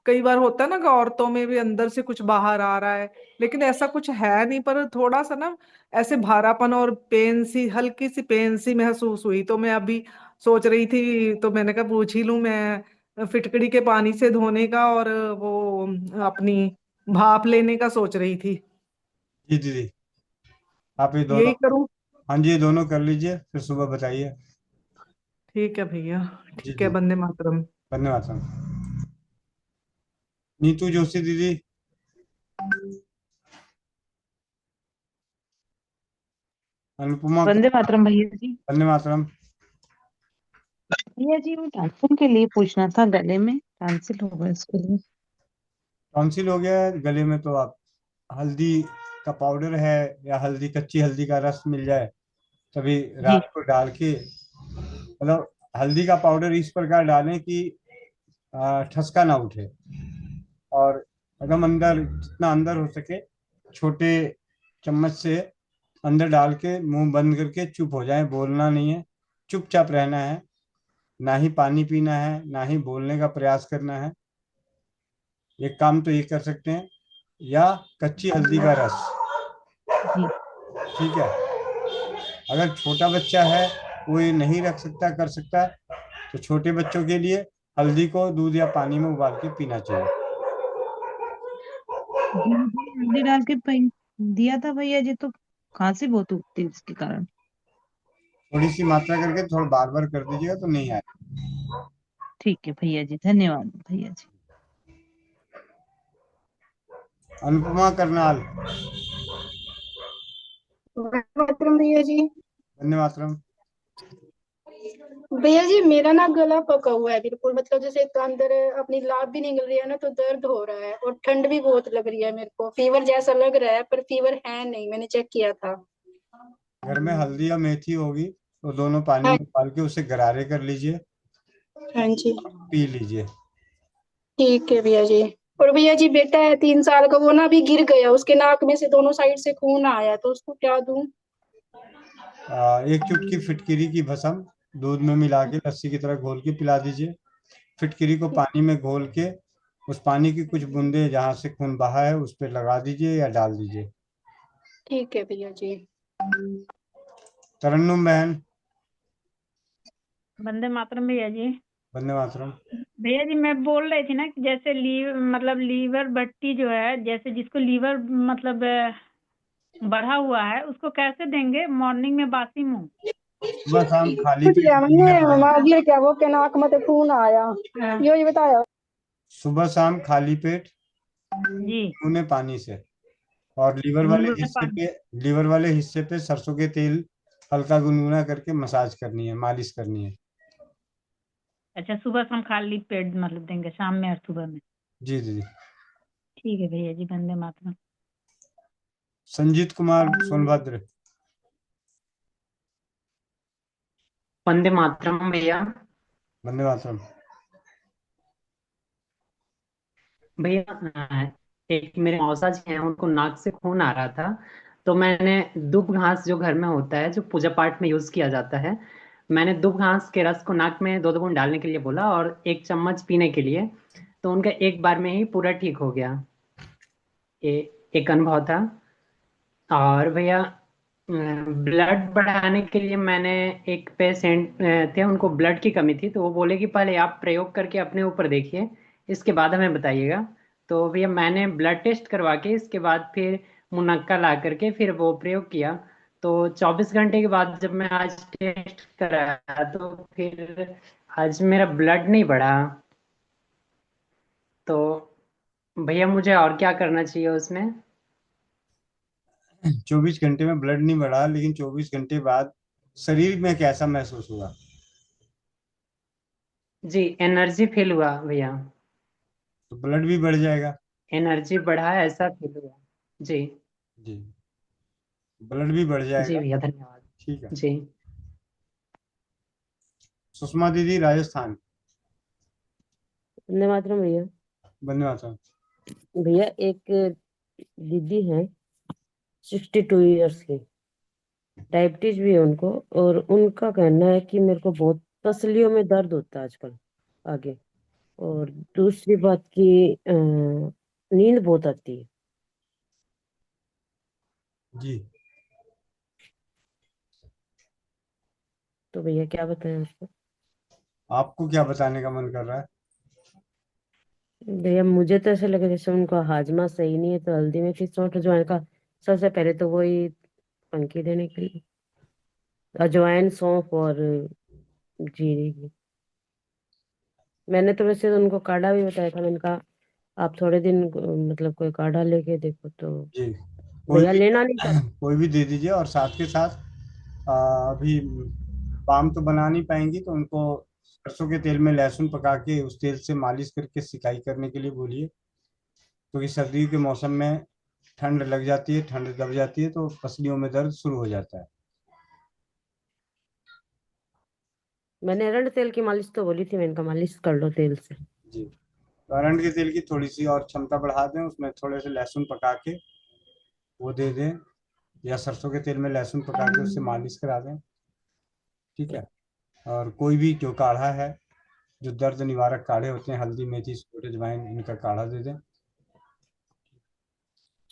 कई बार होता है ना कि औरतों में भी अंदर से कुछ बाहर आ रहा है, लेकिन ऐसा कुछ है नहीं। पर थोड़ा सा ना ऐसे भारापन और पेन सी, हल्की सी पेन सी महसूस हुई। तो मैं अभी सोच रही थी, तो मैंने कहा पूछ ही लूं मैं, फिटकड़ी के पानी से धोने का और वो अपनी भाप लेने का सोच रही थी। जी दीदी, आप ये दोनों, यही करूं? हाँ जी ये दोनों कर लीजिए, फिर सुबह बताइए। ठीक है भैया। जी ठीक है, जी। वंदे मातरम। धन्यवाद सर। नीतू जोशी दीदी। अनुपमा। वंदे मातरम भैया जी। वंदे मातरम। भैया जी वो टॉन्सिल के लिए पूछना था, गले में टॉन्सिल हो गया उसके लिए। टॉन्सिल हो गया है गले में, तो आप हल्दी का पाउडर है या हल्दी, कच्ची हल्दी का रस मिल जाए तभी जी। रात को डाल के, मतलब हल्दी का पाउडर इस प्रकार डालें कि ठसका ना उठे, और एकदम अंदर, जितना अंदर हो सके छोटे चम्मच से अंदर डाल के मुंह बंद करके चुप हो जाए, बोलना नहीं है, चुपचाप रहना है, ना ही पानी पीना है ना ही बोलने का प्रयास करना है। एक काम तो ये कर सकते हैं, या कच्ची हल्दी का रस। जी। ठीक है। अगर छोटा बच्चा है वो ये नहीं रख सकता, कर सकता, तो छोटे बच्चों के लिए हल्दी को दूध या पानी में उबाल के पीना चाहिए। दूध में हल्दी डाल के दिया था भैया जी, तो खांसी बहुत उठती है इसके कारण। थोड़ी सी मात्रा करके थोड़ा बार बार कर दीजिएगा तो नहीं आए। ठीक है भैया जी, धन्यवाद भैया जी। अनुपमा करनाल। मातरम भैया जी। वंदे मातरम। भैया जी मेरा ना गला पका हुआ है बिल्कुल, मतलब जैसे एक तो अंदर अपनी लाभ भी निकल रही है ना, तो दर्द हो रहा है और ठंड भी बहुत लग रही है मेरे को। फीवर जैसा लग रहा है पर फीवर है नहीं, मैंने चेक किया था। घर में हल्दी या मेथी होगी तो दोनों पानी हाँ। में उबाल के उसे गरारे कर लीजिए, हाँ जी। पी लीजिए। ठीक है भैया जी। और भैया जी बेटा है 3 साल का, वो ना अभी गिर गया, उसके नाक में से दोनों साइड से खून आया, तो उसको क्या दूं? एक चुटकी फिटकिरी की भस्म दूध में मिला के लस्सी की तरह घोल के पिला दीजिए। फिटकिरी को पानी में घोल के उस पानी की कुछ बूंदे जहाँ से खून बहा है उस पर लगा दीजिए या डाल दीजिए। ठीक है भैया जी। तरन्नुम बहन। वंदे मातरम भैया जी। वंदे मातरम। भैया जी मैं बोल रही थी ना कि जैसे मतलब लीवर बट्टी जो है, जैसे जिसको लीवर मतलब बढ़ा हुआ है, उसको कैसे देंगे मॉर्निंग में बासी मुंह? सुबह शाम खाली कुछ पेट दूध में मैंने पानी। वहां गिर गया, वो के नाक में से खून आया, यो ही बताया। सुबह शाम खाली पेट जी। गुनगुने पानी से, और गुनगुने पानी। लीवर वाले हिस्से पे सरसों के तेल हल्का गुनगुना करके मसाज करनी है, मालिश करनी है। अच्छा, सुबह शाम खाली पेट मतलब देंगे, शाम में और सुबह में? जी दीदी। ठीक है भैया जी, वंदे मातरम। संजीत कुमार सोनभद्र। वंदे मातरम भैया। वंदे मातरम। भैया एक मेरे मौसा जी हैं, उनको नाक से खून आ रहा था, तो मैंने दुब घास जो घर में होता है, जो पूजा पाठ में यूज किया जाता है, मैंने दुब घास के रस को नाक में 2 बूंद डालने के लिए बोला और 1 चम्मच पीने के लिए, तो उनका एक बार में ही पूरा ठीक हो गया। एक अनुभव था। और भैया ब्लड बढ़ाने के लिए मैंने, एक पेशेंट थे उनको ब्लड की कमी थी, तो वो बोले कि पहले आप प्रयोग करके अपने ऊपर देखिए, इसके बाद हमें बताइएगा। तो भैया मैंने ब्लड टेस्ट करवा के इसके बाद फिर मुनक्का ला करके फिर वो प्रयोग किया। तो 24 घंटे के बाद जब मैं आज टेस्ट कराया तो फिर आज मेरा ब्लड नहीं बढ़ा। तो भैया मुझे और क्या करना चाहिए उसमें? 24 घंटे में ब्लड नहीं बढ़ा, लेकिन 24 घंटे बाद शरीर में कैसा महसूस हुआ? जी एनर्जी फील हुआ भैया। तो ब्लड भी बढ़ जाएगा। एनर्जी बढ़ा है ऐसा फील हुआ। जी जी, ब्लड भी बढ़ जी जाएगा। भैया धन्यवाद। ठीक है। जी सुषमा दीदी, राजस्थान। वंदे मातरम भैया। वंदे मातरम। भैया एक दीदी है 62 ईयर्स की, डायबिटीज भी है उनको, और उनका कहना है कि मेरे को बहुत पसलियों में दर्द होता है आजकल आगे, और दूसरी बात की नींद बहुत आती है। जी, तो भैया क्या बताएं उसको? आपको क्या बताने का मन कर रहा है? भैया मुझे तो ऐसा लगा जैसे उनका हाजमा सही नहीं है, तो हल्दी में किस सौंठ अजवाइन का सबसे पहले तो वही पंखी देने के लिए, अजवाइन सौंफ और जीरे की। मैंने तो वैसे उनको काढ़ा भी बताया था, मैंने कहा आप थोड़े दिन मतलब कोई काढ़ा लेके देखो, तो जी, कोई भैया भी लेना नहीं चाहते। कोई भी दे दीजिए। और साथ के साथ अभी बाम तो बना नहीं पाएंगी, तो उनको सरसों के तेल में लहसुन पका के उस तेल से मालिश करके सिकाई करने के लिए बोलिए, क्योंकि सर्दी के मौसम में ठंड लग जाती है, ठंड दब जाती है, तो पसलियों में दर्द शुरू हो जाता है। मैंने एरंड तेल की मालिश तो बोली थी, मैंने कहा मालिश कर लो तेल से। जी, तो अरंड के तेल की थोड़ी सी और क्षमता बढ़ा दें, उसमें थोड़े से लहसुन पका के वो दे दें, या सरसों के तेल में लहसुन पका के उससे मालिश करा दें। ठीक है। और कोई भी जो काढ़ा है, जो दर्द निवारक काढ़े होते हैं, हल्दी, मेथी, सोट, अजवाइन, इनका काढ़ा दे दें।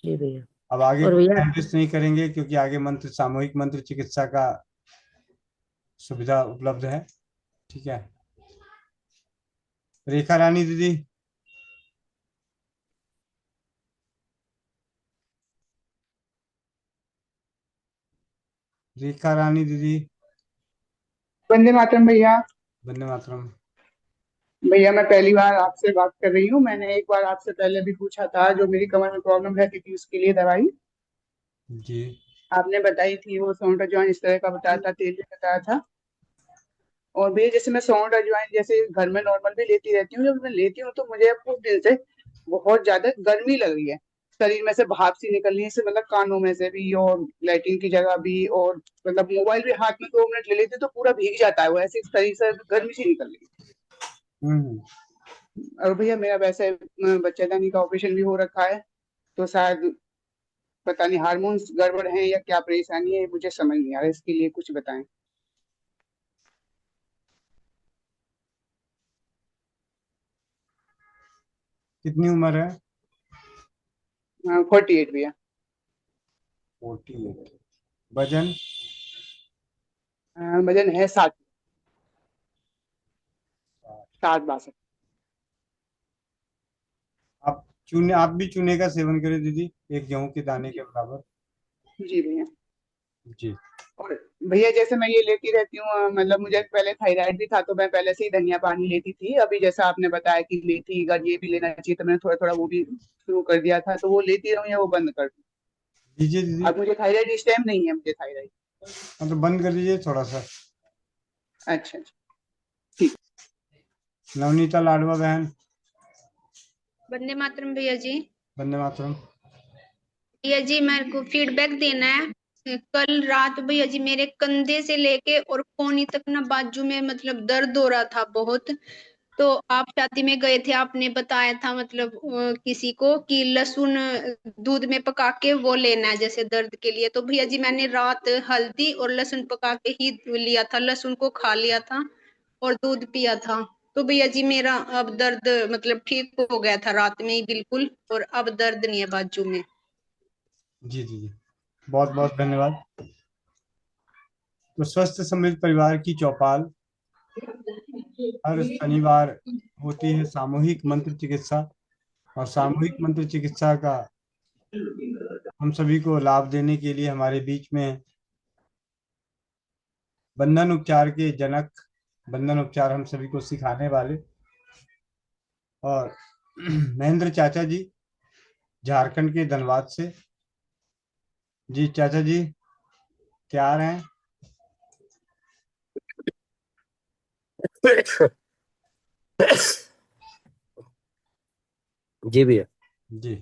जी भैया। अब आगे और कोई भैया टाइम वेस्ट नहीं करेंगे, क्योंकि आगे मंत्र सामूहिक मंत्र चिकित्सा का सुविधा उपलब्ध है। ठीक है। रेखा रानी दीदी। रेखा रानी दीदी। वंदे मातरम भैया। वंदे मातरम। भैया मैं पहली बार आपसे बात कर रही हूँ। मैंने एक बार आपसे पहले भी पूछा था, जो मेरी कमर में प्रॉब्लम रहती थी उसके लिए दवाई जी, आपने बताई थी, वो सौंठ अजवाइन इस तरह का बताया था, तेल भी बताया था। और भैया जैसे मैं सौंठ अजवाइन जैसे घर में नॉर्मल भी लेती रहती हूँ, जब मैं लेती हूँ तो मुझे अब कुछ दिन से बहुत ज्यादा गर्मी लग रही है, शरीर में से भाप सी निकल रही है, इससे मतलब कानों में से भी और लैट्रिन की जगह भी, और मतलब मोबाइल भी हाथ में 2 मिनट ले लेते तो पूरा भीग जाता है, वो ऐसे शरीर से गर्मी सी निकल रही है। और भैया मेरा वैसे बच्चेदानी का ऑपरेशन भी हो रखा है, तो शायद पता नहीं हार्मोन्स गड़बड़ हैं या क्या परेशानी है, मुझे समझ नहीं आ रहा, इसके लिए कुछ बताएं। कितनी उम्र है? 48 भैया। 48। वजन? वजन है 60-62। आप भी चूने का सेवन करें दीदी, एक गेहूं के दाने के बराबर। जी भैया। जी। और भैया जैसे मैं ये लेती रहती हूँ, मतलब मुझे पहले थायराइड भी था, तो मैं पहले से ही धनिया पानी लेती थी। अभी जैसा आपने बताया कि मेथी अगर ये भी लेना चाहिए, तो मैंने थोड़ा थोड़ा वो भी शुरू कर दिया था, तो वो लेती रहूं या वो बंद कर दूं? दीजिए दीदी। अब मुझे थायराइड इस टाइम नहीं है, मुझे थायराइड। हाँ, तो बंद कर दीजिए थोड़ा सा। अच्छा अच्छा ठीक। नवनीता लाडवा बहन। वंदे मातरम भैया जी। वंदे मातरम। भैया जी मेरे को फीडबैक देना है। कल रात भैया जी मेरे कंधे से लेके और कोहनी तक ना बाजू में मतलब दर्द हो रहा था बहुत। तो आप शादी में गए थे, आपने बताया था मतलब किसी को कि लहसुन दूध में पका के वो लेना है जैसे दर्द के लिए। तो भैया जी मैंने रात हल्दी और लहसुन पका के ही लिया था, लहसुन को खा लिया था और दूध पिया था। तो भैया जी मेरा अब दर्द मतलब ठीक हो गया था रात में ही बिल्कुल, और अब दर्द नहीं है बाजू में। जी जी जी, बहुत बहुत धन्यवाद। तो स्वस्थ समृद्ध परिवार की चौपाल हर शनिवार होती है सामूहिक मंत्र चिकित्सा, और सामूहिक मंत्र चिकित्सा का हम सभी को लाभ देने के लिए हमारे बीच में बंधन उपचार के जनक, बंधन उपचार हम सभी को सिखाने वाले और महेंद्र चाचा जी झारखंड के धनबाद से, जी चाचा जी, क्या आ रहे हैं? जी भैया। जी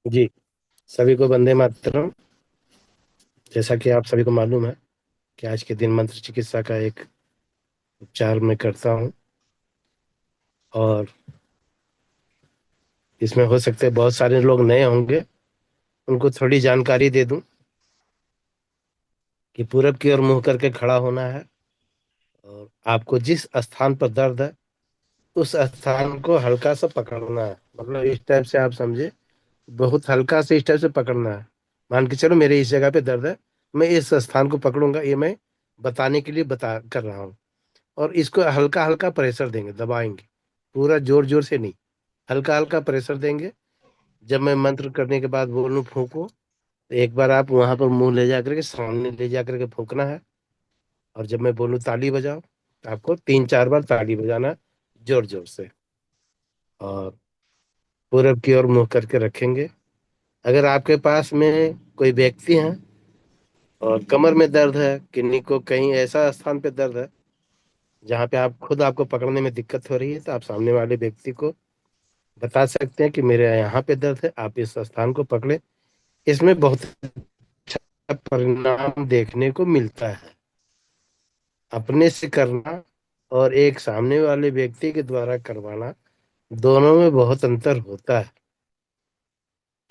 जी, सभी को वंदे मातरम। जैसा कि आप सभी को मालूम है कि आज के दिन मंत्र चिकित्सा का एक उपचार मैं करता हूँ, और इसमें हो सकता है बहुत सारे लोग नए होंगे, उनको थोड़ी जानकारी दे दूं कि पूरब की ओर मुंह करके खड़ा होना है, और आपको जिस स्थान पर दर्द है उस स्थान को हल्का सा पकड़ना है। मतलब इस टाइप से आप समझे, बहुत हल्का से इस टाइप से पकड़ना है। मान के चलो मेरे इस जगह पे दर्द है, मैं इस स्थान को पकड़ूंगा, ये मैं बताने के लिए बता कर रहा हूँ। और इसको हल्का हल्का प्रेशर देंगे, दबाएंगे, पूरा जोर जोर से नहीं, हल्का हल्का प्रेशर देंगे। जब मैं मंत्र करने के बाद बोलूं फूंको, तो एक बार आप वहां पर मुंह ले जाकर के सामने ले जाकर के फूंकना है। और जब मैं बोलूं ताली बजाओ, तो आपको 3-4 बार ताली बजाना है, जोर जोर से। और पूरब की ओर मुंह करके रखेंगे। अगर आपके पास में कोई व्यक्ति है और कमर में दर्द है, किन्हीं को कहीं ऐसा स्थान पे दर्द है जहाँ पे आप खुद आपको पकड़ने में दिक्कत हो रही है, तो आप सामने वाले व्यक्ति को बता सकते हैं कि मेरे यहाँ पे दर्द है, आप इस स्थान को पकड़े। इसमें बहुत अच्छा परिणाम देखने को मिलता है। अपने से करना और एक सामने वाले व्यक्ति के द्वारा करवाना, दोनों में बहुत अंतर होता है।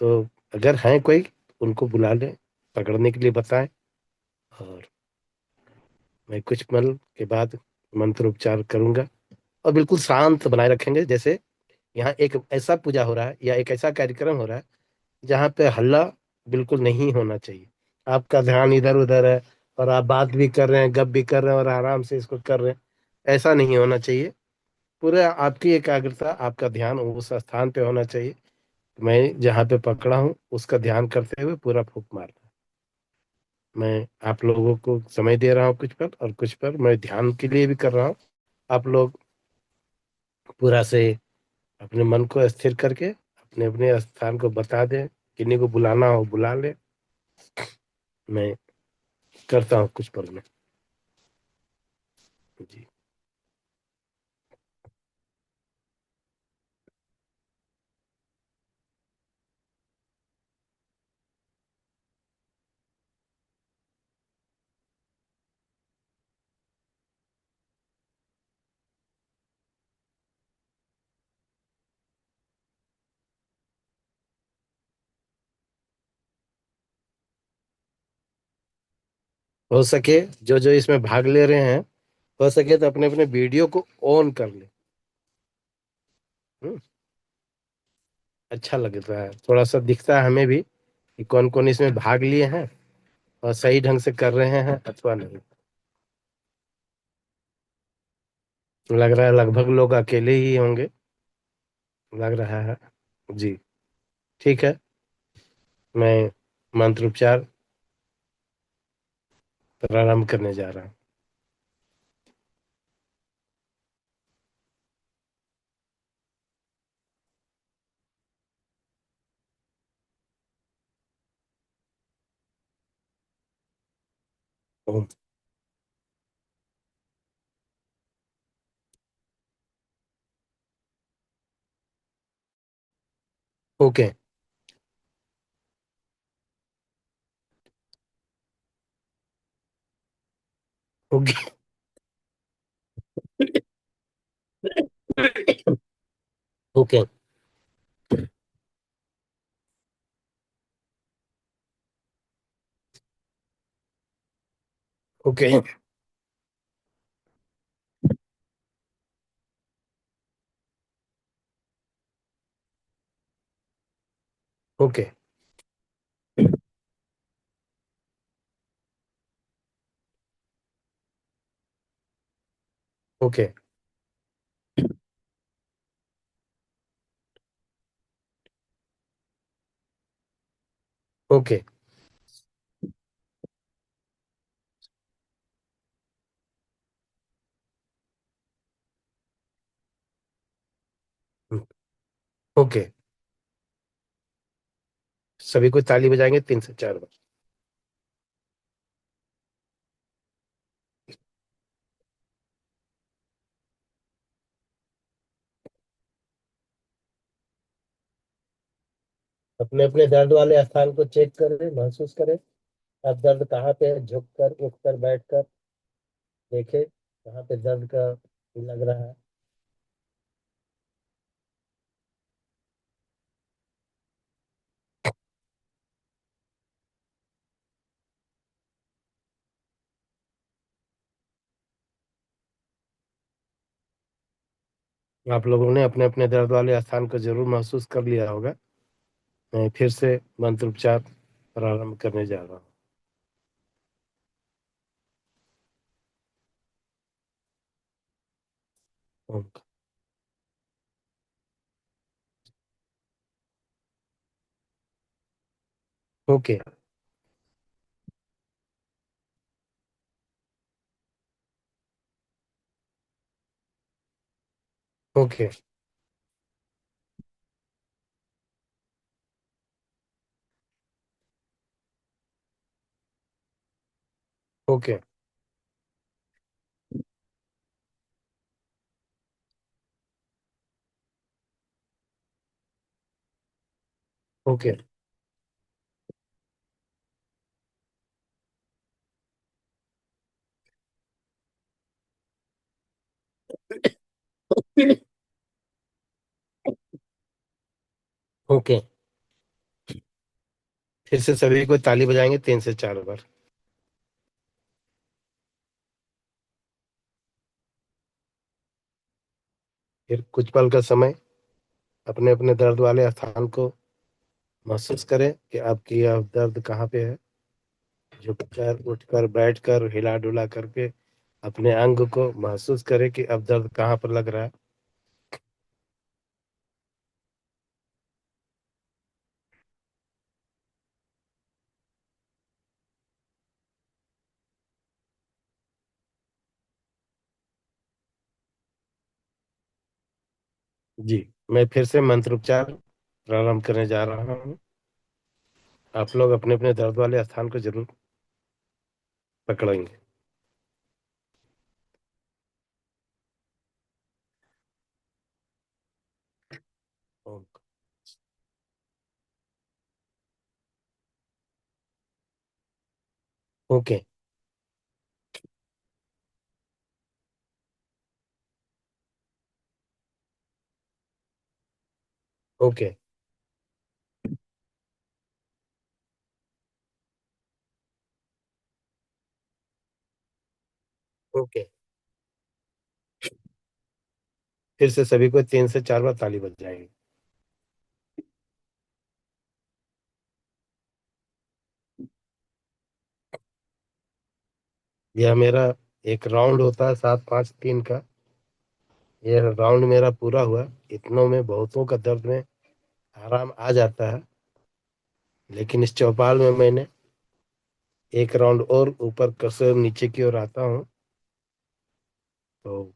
तो अगर है कोई, उनको बुला लें, पकड़ने के लिए बताएं, और मैं कुछ पल के बाद मंत्र उपचार करूंगा। और बिल्कुल शांत बनाए रखेंगे। जैसे यहाँ एक ऐसा पूजा हो रहा है या एक ऐसा कार्यक्रम हो रहा है जहाँ पे हल्ला बिल्कुल नहीं होना चाहिए। आपका ध्यान इधर उधर है और आप बात भी कर रहे हैं, गप भी कर रहे हैं और आराम से इसको कर रहे हैं, ऐसा नहीं होना चाहिए। पूरा आपकी एकाग्रता, आपका ध्यान उस स्थान पे होना चाहिए। मैं जहाँ पे पकड़ा हूँ उसका ध्यान करते हुए पूरा फूंक मारना। मैं आप लोगों को समय दे रहा हूँ कुछ पल, और कुछ पल मैं ध्यान के लिए भी कर रहा हूँ। आप लोग पूरा से अपने मन को स्थिर करके अपने अपने स्थान को बता दें, किन्हीं को बुलाना हो बुला ले। मैं करता हूँ कुछ पल में। जी हो सके जो जो इसमें भाग ले रहे हैं, हो सके तो अपने अपने वीडियो को ऑन कर ले। हम्म, अच्छा लगता है, थोड़ा सा दिखता है हमें भी कि कौन कौन इसमें भाग लिए हैं और सही ढंग से कर रहे हैं अथवा नहीं। लग रहा है लगभग लोग अकेले ही होंगे, लग रहा है। जी ठीक है, मैं मंत्रोच्चार प्रारंभ करने जा रहा हूँ। Okay. Okay. Okay. Okay. Okay okay okay okay. सभी को ताली बजाएंगे 3 से 4 बार। अपने अपने दर्द वाले स्थान को चेक करें, महसूस करें। अब दर्द कहाँ पे है, झुक कर, उठ कर, बैठ कर देखें कहाँ पे दर्द का लग रहा है। आप लोगों ने अपने अपने दर्द वाले स्थान को जरूर महसूस कर लिया होगा। मैं फिर से मंत्रोच्चार प्रारंभ करने जा रहा हूँ। Okay okay okay okay okay. फिर से सभी को ताली बजाएंगे 3 से 4 बार। फिर कुछ पल का समय अपने अपने दर्द वाले स्थान को महसूस करें कि आपकी यह दर्द कहाँ पे है। झुककर, उठकर, बैठकर, हिला डुला करके अपने अंग को महसूस करें कि अब दर्द कहाँ पर लग रहा है। जी, मैं फिर से मंत्रोच्चार प्रारंभ करने जा रहा हूँ। आप लोग अपने अपने दर्द वाले स्थान को जरूर पकड़ेंगे। ओम। Okay okay okay. फिर से सभी को 3 से 4 बार ताली बज जाएगी। यह मेरा एक राउंड होता है 7-5-3 का। यह राउंड मेरा पूरा हुआ। इतनों में बहुतों का दर्द में आराम आ जाता है, लेकिन इस चौपाल में मैंने एक राउंड और ऊपर कसर नीचे की ओर आता हूँ। तो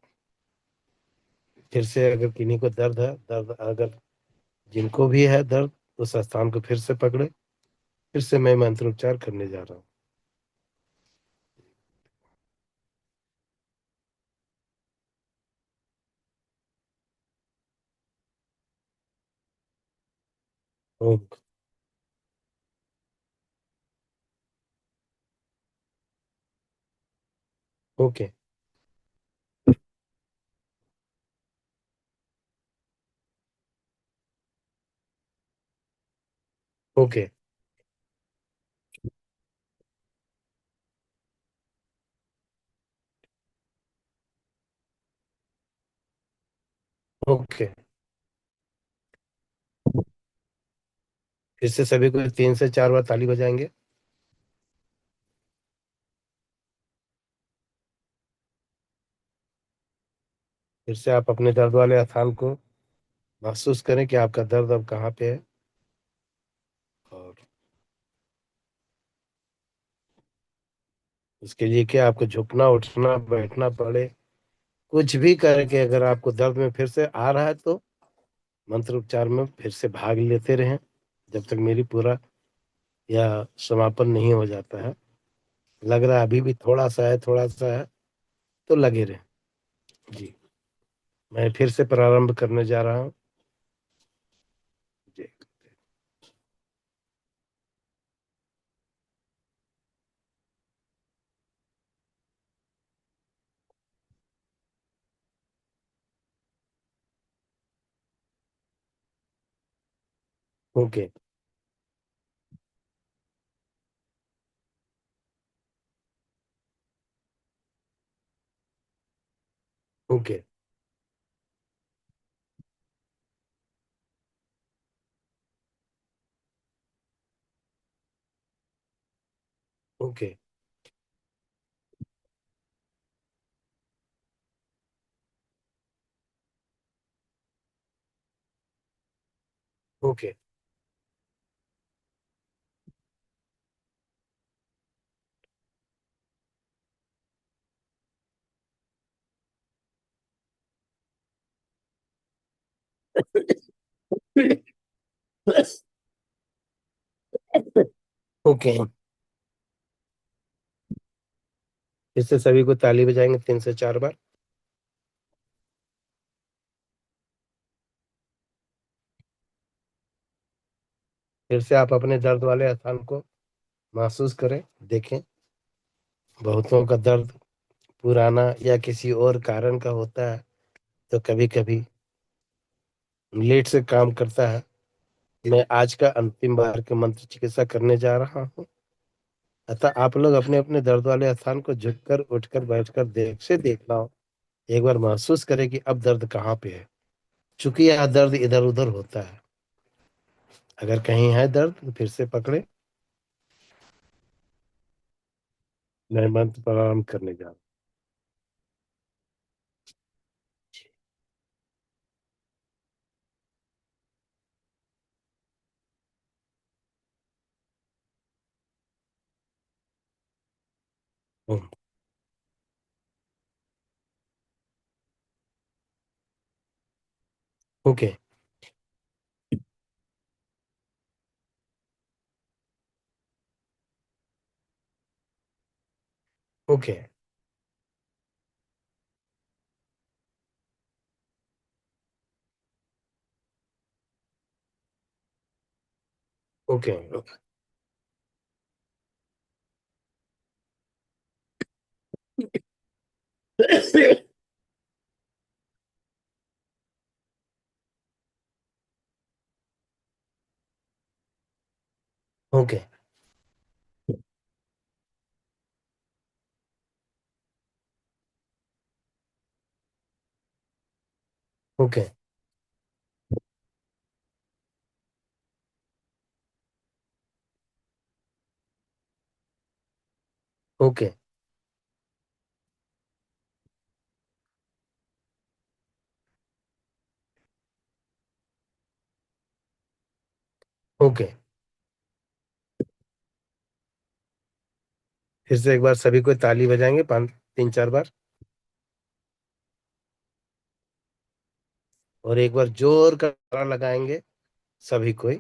फिर से अगर किन्हीं को दर्द है, दर्द अगर जिनको भी है दर्द, उस स्थान को फिर से पकड़े। फिर से मैं मंत्रोच्चार करने जा रहा हूँ। ओम। ओके ओके ओके फिर से सभी को 3 से 4 बार ताली बजाएंगे। फिर से आप अपने दर्द वाले स्थान को महसूस करें कि आपका दर्द अब कहाँ पे है, और उसके लिए क्या आपको झुकना उठना बैठना पड़े, कुछ भी करके अगर आपको दर्द में फिर से आ रहा है तो मंत्र उपचार में फिर से भाग लेते रहें जब तक मेरी पूरा या समापन नहीं हो जाता है। लग रहा है अभी भी थोड़ा सा है, थोड़ा सा है, तो लगे रहें। जी, मैं फिर से प्रारंभ करने जा रहा हूँ। जी, okay okay okay okay okay. इससे सभी को ताली बजाएंगे 3 से 4 बार। फिर से आप अपने दर्द वाले स्थान को महसूस करें, देखें। बहुतों का दर्द पुराना या किसी और कारण का होता है, तो कभी कभी लेट से काम करता है। मैं आज का अंतिम बार के मंत्र चिकित्सा करने जा रहा हूँ, अतः आप लोग अपने अपने दर्द वाले स्थान को झुककर उठकर बैठकर देखना हो, एक बार महसूस करें कि अब दर्द कहाँ पे है। चूंकि यह दर्द इधर उधर होता है, अगर कहीं है दर्द तो फिर से पकड़े। मैं मंत्र प्रारंभ करने जा रहा हूँ। Okay okay okay okay okay okay okay. फिर से एक बार सभी को ताली बजाएंगे 3 4 बार, और एक बार जोर का नारा लगाएंगे सभी कोई,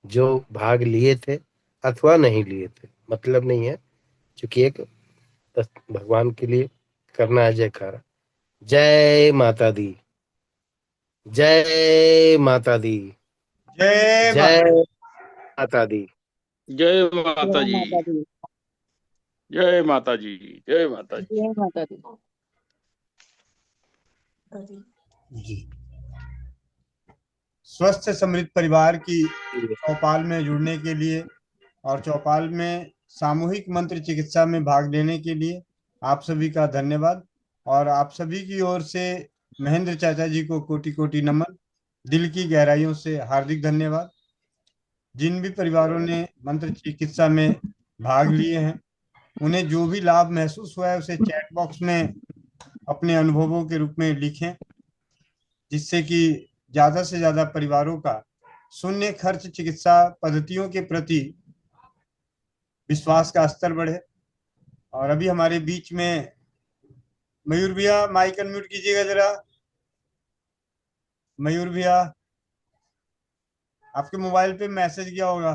जो भाग लिए थे अथवा नहीं लिए थे, मतलब नहीं है, क्योंकि एक बस भगवान के लिए करना है जयकारा। जय माता दी, जय माता दी, जय जय माता। माता दी। जय माता जय जी। माता दी। जय माता जी। जय माता जी। जय माता दी। जी, स्वस्थ समृद्ध परिवार की चौपाल में जुड़ने के लिए और चौपाल में सामूहिक मंत्र चिकित्सा में भाग लेने के लिए आप सभी का धन्यवाद। और आप सभी की ओर से महेंद्र चाचा जी को कोटि कोटि नमन, दिल की गहराइयों से हार्दिक धन्यवाद। जिन भी परिवारों ने मंत्र चिकित्सा में भाग लिए हैं, उन्हें जो भी लाभ महसूस हुआ है उसे चैट बॉक्स में अपने अनुभवों के रूप में लिखें, जिससे कि ज्यादा से ज्यादा परिवारों का शून्य खर्च चिकित्सा पद्धतियों के प्रति विश्वास का स्तर बढ़े। और अभी हमारे बीच में मयूर भैया, माइक अनम्यूट कीजिएगा जरा। मयूर भैया, आपके मोबाइल पे मैसेज किया होगा।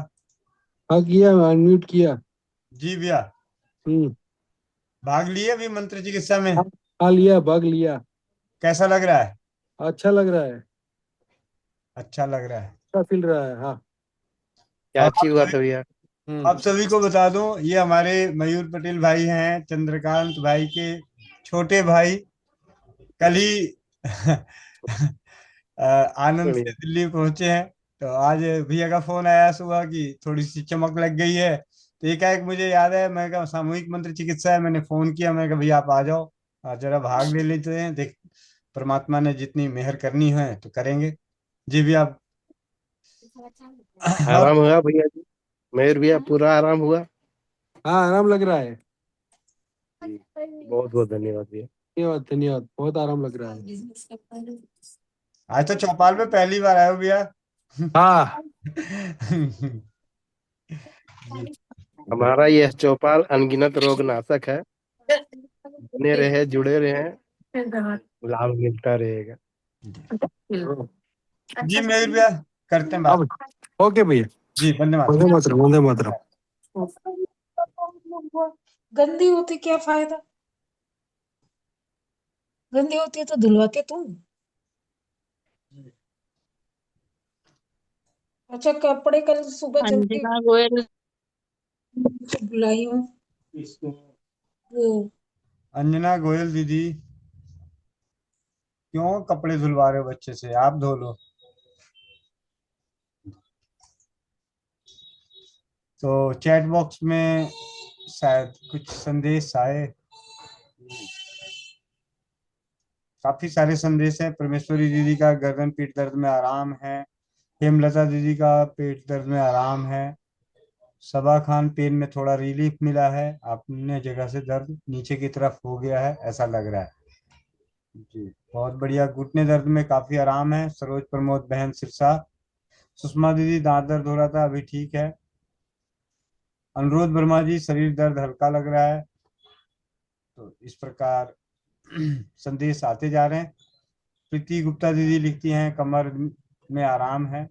हाँ किया, अनम्यूट किया। जी भैया, भाग लिए अभी मंत्र चिकित्सा में? हाँ लिया, भाग लिया। कैसा लग रहा है? अच्छा लग रहा है। अच्छा लग रहा है, अच्छा फील रहा है। हाँ क्या अच्छी हुआ था भैया। आप सभी को बता दूं, ये हमारे मयूर पटेल भाई हैं, चंद्रकांत भाई के छोटे भाई। कल ही आनंद से दिल्ली पहुंचे हैं, तो आज भैया का फोन आया सुबह की थोड़ी सी चमक लग गई है। तो एकाएक मुझे याद है, मैं कहा सामूहिक मंत्र चिकित्सा है, मैंने फोन किया, मैं कहा भैया आप आ जाओ, जरा भाग ले लेते हैं, देख परमात्मा ने जितनी मेहर करनी है तो करेंगे। जी भैया। आराम हुआ भैया जी? मयूर भैया पूरा आराम हुआ? हाँ आराम लग रहा है। बहुत बहुत धन्यवाद भैया। धन्यवाद धन्यवाद, बहुत आराम लग रहा है। आज तो चौपाल में पहली बार आए हो भैया। हाँ हमारा यह चौपाल अनगिनत रोग नाशक है। बने रहे, जुड़े रहे, लाभ मिलता रहेगा। जी मयूर भैया, करते हैं बात। ओके भैया जी, वंदे मातरम, वंदे मातरम। गंदी होती क्या फायदा, गंदी होती है तो धुलवा के तुम। अच्छा कपड़े कल सुबह जल्दी अंजना गोयल बुलाई हूँ वो। अंजना गोयल दीदी, क्यों कपड़े धुलवा रहे हो बच्चे से? आप धो लो। तो चैट बॉक्स में शायद कुछ संदेश आए, काफी सारे संदेश हैं। परमेश्वरी दीदी का गर्दन पीठ दर्द में आराम है, हेमलता दीदी का पेट दर्द में आराम है, सबा खान पेन में थोड़ा रिलीफ मिला है, अपने जगह से दर्द नीचे की तरफ हो गया है ऐसा लग रहा है। जी बहुत बढ़िया। घुटने दर्द में काफी आराम है, सरोज प्रमोद बहन सिरसा। सुषमा दीदी दांत दर्द हो रहा था, अभी ठीक है। अनुरोध वर्मा जी, शरीर दर्द हल्का लग रहा है। तो इस प्रकार संदेश आते जा रहे हैं। प्रीति गुप्ता दीदी लिखती हैं कमर में आराम है।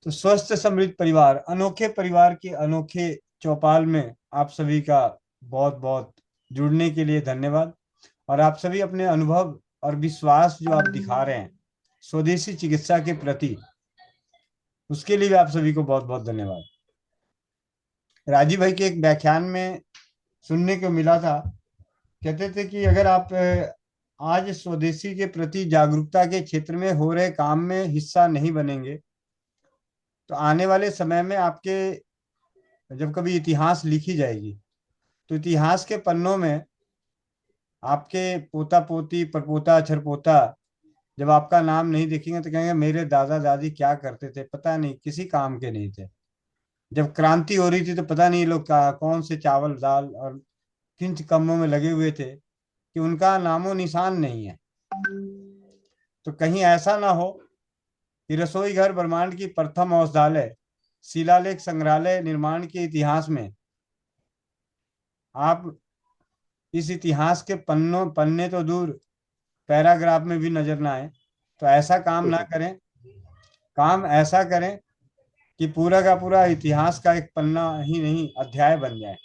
तो स्वस्थ समृद्ध परिवार, अनोखे परिवार के अनोखे चौपाल में आप सभी का बहुत बहुत जुड़ने के लिए धन्यवाद। और आप सभी अपने अनुभव और विश्वास जो आप दिखा रहे हैं स्वदेशी चिकित्सा के प्रति, उसके लिए भी आप सभी को बहुत बहुत धन्यवाद। राजीव भाई के एक व्याख्यान में सुनने को मिला था, कहते थे कि अगर आप आज स्वदेशी के प्रति जागरूकता के क्षेत्र में हो रहे काम में हिस्सा नहीं बनेंगे तो आने वाले समय में आपके जब कभी इतिहास लिखी जाएगी तो इतिहास के पन्नों में आपके पोता पोती परपोता छरपोता जब आपका नाम नहीं देखेंगे तो कहेंगे मेरे दादा दादी क्या करते थे, पता नहीं किसी काम के नहीं थे। जब क्रांति हो रही थी तो पता नहीं लोग कौन से चावल दाल और किन कामों में लगे हुए थे कि उनका नामो निशान नहीं है। तो कहीं ऐसा ना हो कि रसोई घर ब्रह्मांड की प्रथम औषधालय शिलालेख संग्रहालय निर्माण के इतिहास में आप इस इतिहास के पन्ने तो दूर पैराग्राफ में भी नजर ना आए। तो ऐसा काम ना करें, काम ऐसा करें कि पूरा का पूरा इतिहास का एक पन्ना ही नहीं अध्याय बन जाए।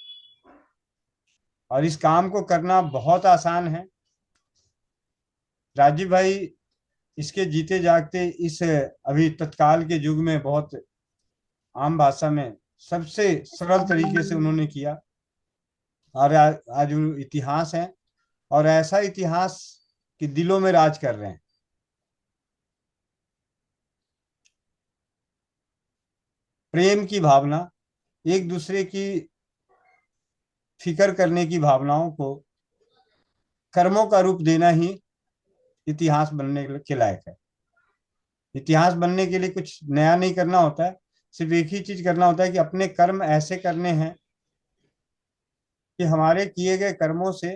और इस काम को करना बहुत आसान है। राजीव भाई इसके जीते जागते इस अभी तत्काल के युग में बहुत आम भाषा में सबसे सरल तरीके से उन्होंने किया। और आज इतिहास है और ऐसा इतिहास कि दिलों में राज कर रहे हैं। प्रेम की भावना, एक दूसरे की फिक्र करने की भावनाओं को कर्मों का रूप देना ही इतिहास बनने के लायक है। इतिहास बनने के लिए कुछ नया नहीं करना होता है, सिर्फ एक ही चीज करना होता है कि अपने कर्म ऐसे करने हैं कि हमारे किए गए कर्मों से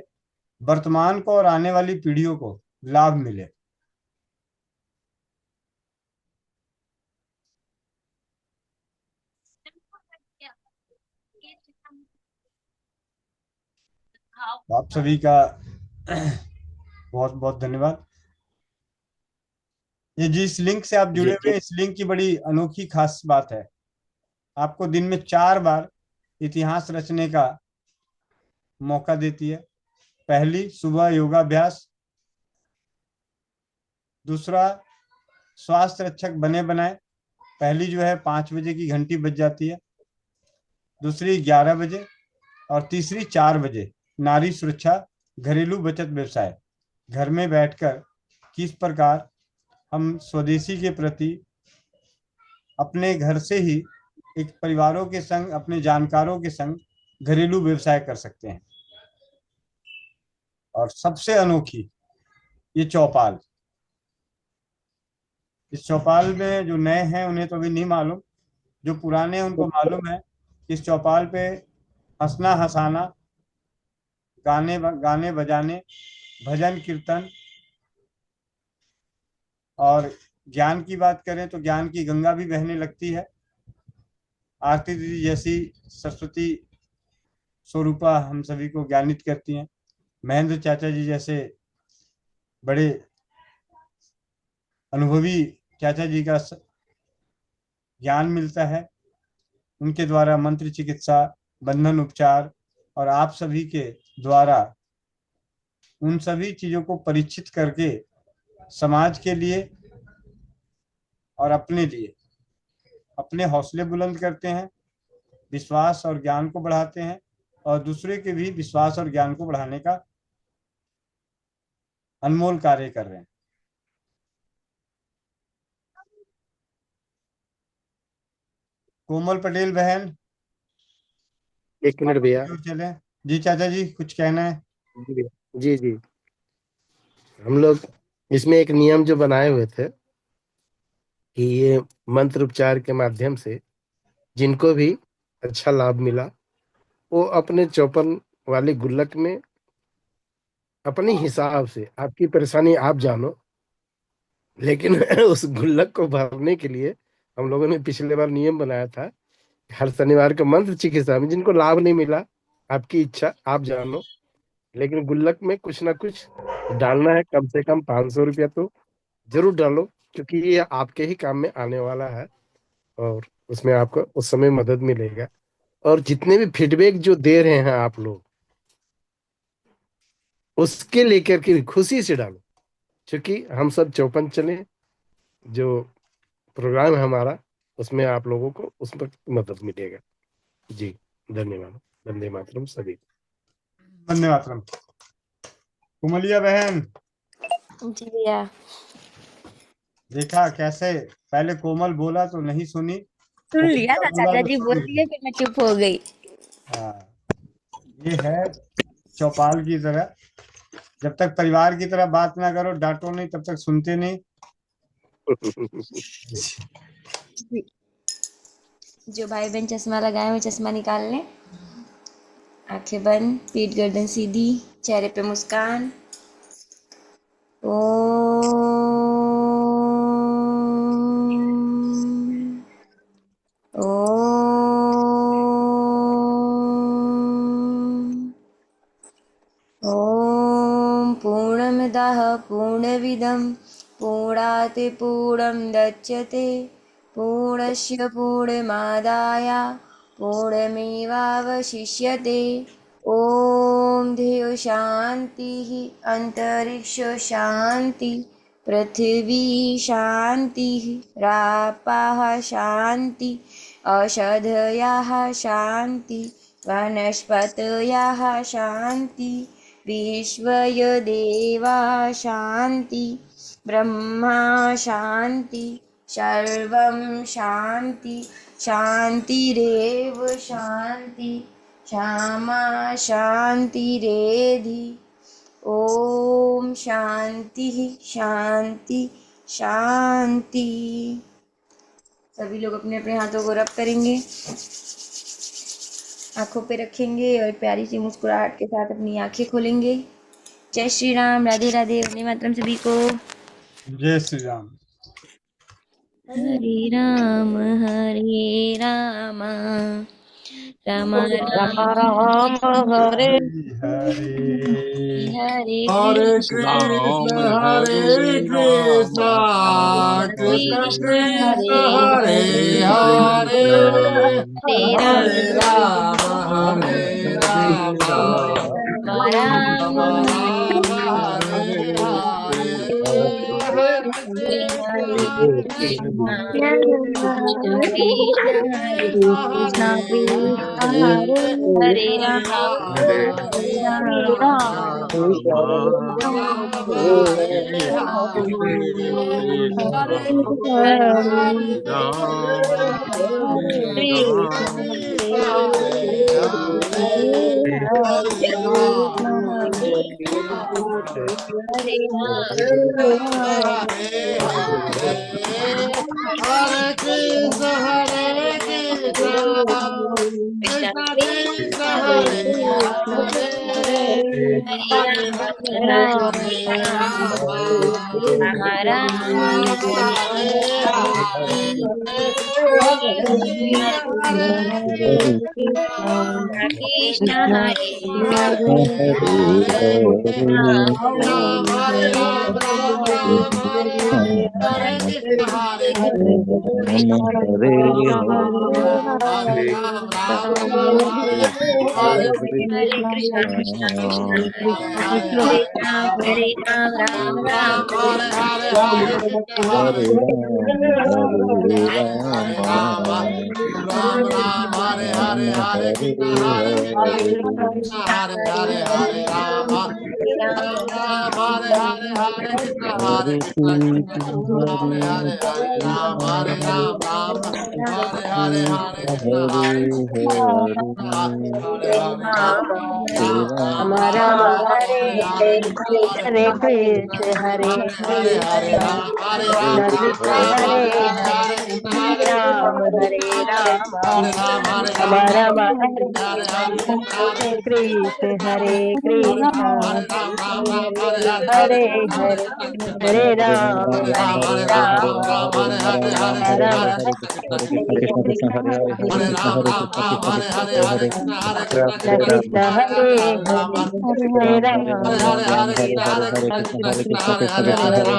वर्तमान को और आने वाली पीढ़ियों को लाभ मिले। आप सभी का बहुत बहुत धन्यवाद। ये जिस लिंक से आप जुड़े हुए हैं, इस लिंक की बड़ी अनोखी खास बात है, आपको दिन में 4 बार इतिहास रचने का मौका देती है। पहली, सुबह योगाभ्यास। दूसरा, स्वास्थ्य रक्षक बने बनाए। पहली जो है 5 बजे की घंटी बज जाती है, दूसरी 11 बजे, और तीसरी 4 बजे। नारी सुरक्षा घरेलू बचत व्यवसाय। घर में बैठकर किस प्रकार हम स्वदेशी के प्रति अपने घर से ही एक परिवारों के संग, अपने जानकारों के संग घरेलू व्यवसाय कर सकते हैं। और सबसे अनोखी ये चौपाल। इस चौपाल में जो नए हैं उन्हें तो अभी नहीं मालूम, जो पुराने हैं उनको मालूम है कि इस चौपाल पे हंसना हंसाना, गाने बजाने, भजन कीर्तन, और ज्ञान की बात करें तो ज्ञान की गंगा भी बहने लगती है। आरती दीदी जैसी सरस्वती स्वरूपा हम सभी को ज्ञानित करती हैं। महेंद्र चाचा जी जैसे बड़े अनुभवी चाचा जी का ज्ञान मिलता है। उनके द्वारा मंत्र चिकित्सा, बंधन उपचार, और आप सभी के द्वारा उन सभी चीजों को परीक्षित करके समाज के लिए और अपने लिए अपने हौसले बुलंद करते हैं, विश्वास और ज्ञान को बढ़ाते हैं, और दूसरे के भी विश्वास और ज्ञान को बढ़ाने का अनमोल कार्य कर रहे हैं। कोमल पटेल बहन, एक मिनट भैया। चले जी। चाचा जी कुछ कहना है? जी भैया। जी जी, हम लोग इसमें एक नियम जो बनाए हुए थे कि ये मंत्र उपचार के माध्यम से जिनको भी अच्छा लाभ मिला वो अपने चौपन वाली गुल्लक में अपने हिसाब से, आपकी परेशानी आप जानो, लेकिन उस गुल्लक को भरने के लिए हम लोगों ने पिछले बार नियम बनाया था, हर शनिवार को मंत्र चिकित्सा में जिनको लाभ नहीं मिला, आपकी इच्छा आप जानो, लेकिन गुल्लक में कुछ ना कुछ डालना है। कम से कम 500 रुपया तो जरूर डालो, क्योंकि ये आपके ही काम में आने वाला है और उसमें आपको उस समय मदद मिलेगा। और जितने भी फीडबैक जो दे रहे हैं आप लोग, उसके लेकर के खुशी से डालो, क्योंकि हम सब चौपन चले जो प्रोग्राम है हमारा, उसमें आप लोगों को उस पर मदद मिलेगा। जी धन्यवाद। वंदे मातरम सभी। वंदे मातरम। कुमलिया बहन। जी भैया। देखा कैसे? पहले कोमल बोला तो नहीं सुनी, सुन लिया था, बोला चाचा तो जी सुन बोल ली। दिए, फिर मैं चुप हो गई। हाँ, ये है चौपाल की तरह। जब तक परिवार की तरह बात ना करो, डांटो नहीं, तब तक सुनते नहीं। जो भाई बहन चश्मा लगाए हुए चश्मा निकाल लें, आंखें बंद, पीठ गर्दन सीधी, चेहरे पे मुस्कान। ॐ पूर्णमदः पूर्णमिदं पूर्णात् पूर्णमुदच्यते पूर्णस्य पूर्णमादाय पूर्णमेवावशिष्यते। ॐ ध्येयो शान्तिः, अन्तरिक्ष शान्ति, पृथिवी शान्तिः, रापाः शान्ति, औषधयः शान्ति, वनस्पतयः शान्ति, विश्वदेवा शान्ति, ब्रह्मा शान्ति, सर्वं शान्ति, शान्तिरेव शान्ति, क्षमा शान्तिरेधि। ॐ शान्तिः शान्ति शांति। सभी लोग अपने अपने हाथों को रब करेंगे, आंखों पे रखेंगे और प्यारी सी मुस्कुराहट के साथ अपनी आंखें खोलेंगे। जय श्री राम, राधे राधे, वंदे मातरम सभी को। जय श्री राम। हरे राम राम राम राम हरे हरे हरे हरे कृष्ण कृष्ण हरे कृष्ण कृष्ण कृष्ण हरे हरे हरे राम राम राम हरे हरे हरे कृष्ण कृष्ण कृष्ण हरे हरे राम हरे राम हरे कृष्ण हरे कृष्ण कृष्ण कृष्ण हरे हरे हरे राम कृष्ण हरे हरे कृष्ण कृष्ण कृष्ण हरे राम राम राम हरे राम राम हरे हरे हरे कृष्ण हरे हरे हरे राम राम हरे हरे हरे कृष्ण हरे कृष्ण हरे हरे हरे राम राम हरे हरे हरे कृष्ण हरे हरे हरे राम हमारा हरे हरे कृष्ण हरे हरे हरे कृष्ण राम हरे कृष्ण कृष्ण हरे हरे राम हरे राम हरे हमारा राम हरे हरे कृष्ण हरे कृष्ण हरे हरे हरे राम हमारा कृष्ण कृष्ण हरे हरे हरे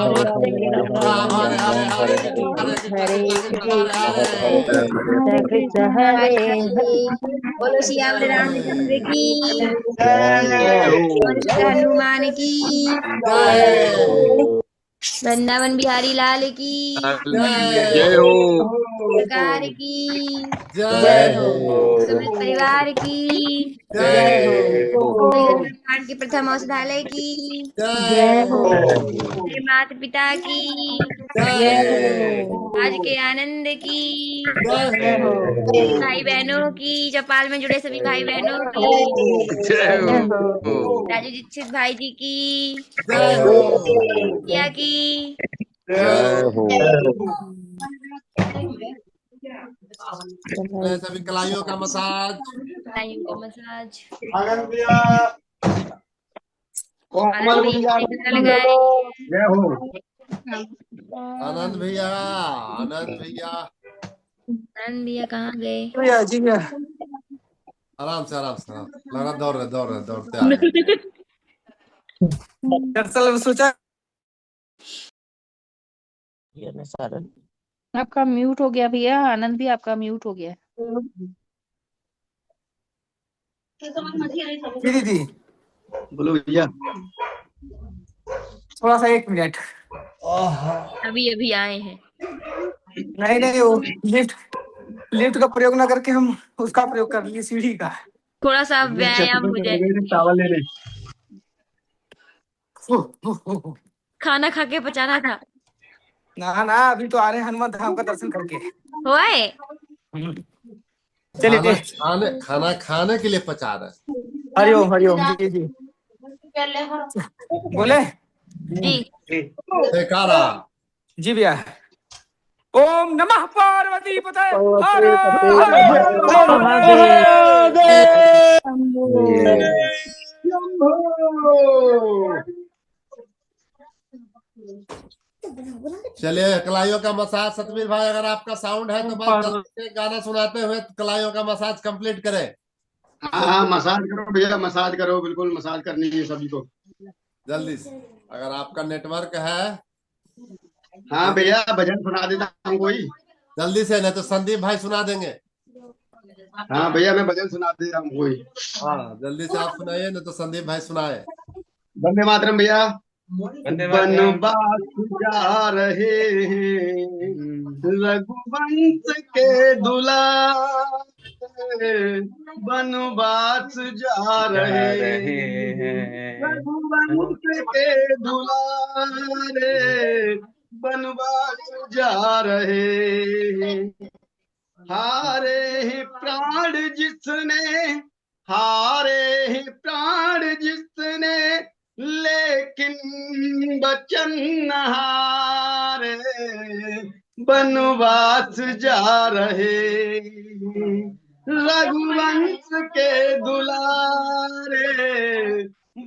राम हरे कृष्ण कृष्ण कृष्ण हरे हरे बोलो श्याम रामचंद्र की, जय बोलो श्री हनुमान की, वृंदावन बिहारी लाल की, जय हो सरकार की, जय हो समस्त परिवार की, जय हो ब्रह्मांड के प्रथम औषधालय की, जय हो मेरे माता पिता की, जय हो आज के आनंद की, जय हो भाई बहनों की, चौपाल में जुड़े सभी भाई बहनों की, जय जय हो हो राजू दीक्षित भाई जी की, जय हो किया की, जय हो जय सभी कलाइयों का मसाज ताइयों का मसाज, आनंद भैया आनंद भैया कितना लगाए, जय हो आनंद भैया आनंद भैया आनंद भैया कहाँ गए? आराम से लग रहा दौड़ते आ गए आपका म्यूट हो गया भैया, आनंद भी आपका म्यूट हो गया। दीदी बोलो भैया। थोड़ा सा 1 मिनट। अभी अभी आए हैं। नहीं नहीं, वो लिफ्ट का प्रयोग ना करके हम उसका प्रयोग कर लिए, सीढ़ी का। थोड़ा सा व्यायाम हो जाए। चावल ले ले। खाना खा के पचाना था। ना ना, अभी तो आ रहे हैं हनुमान धाम का दर्शन करके। होए चलिए। खाना खाने के लिए पचा रहे। हरिओम हरिओम जी जी। बोले जी जयकारा जी भैया। ओम नमः पार्वती पते हर पार्वती हर पते महादेव। चलिए कलाइयों का मसाज सतवीर भाई, अगर आपका साउंड है तो बस जल्दी से गाना सुनाते हुए कलाइयों का मसाज कंप्लीट करें। हाँ मसाज करो भैया, मसाज करो, बिल्कुल मसाज करनी है सभी को जल्दी से, अगर आपका नेटवर्क है। हाँ भैया भजन सुना देता हूँ कोई, जल्दी से, नहीं तो संदीप भाई सुना देंगे। हाँ भैया मैं भजन सुना दे रहा हूँ कोई। हाँ जल्दी से आप सुनाइए, नहीं तो संदीप भाई सुनाए। वंदे मातरम भैया। वनवास जा रहे हैं रघुवंश के दुलारे, वनवास जा रहे हैं रघुवंश के दुलारे, वनवास जा रहे हैं। हारे हैं प्राण जिसने, हारे हैं प्राण जिसने, लेकिन बचन न हारे, वनवास जा रहे रघुवंश के दुलारे,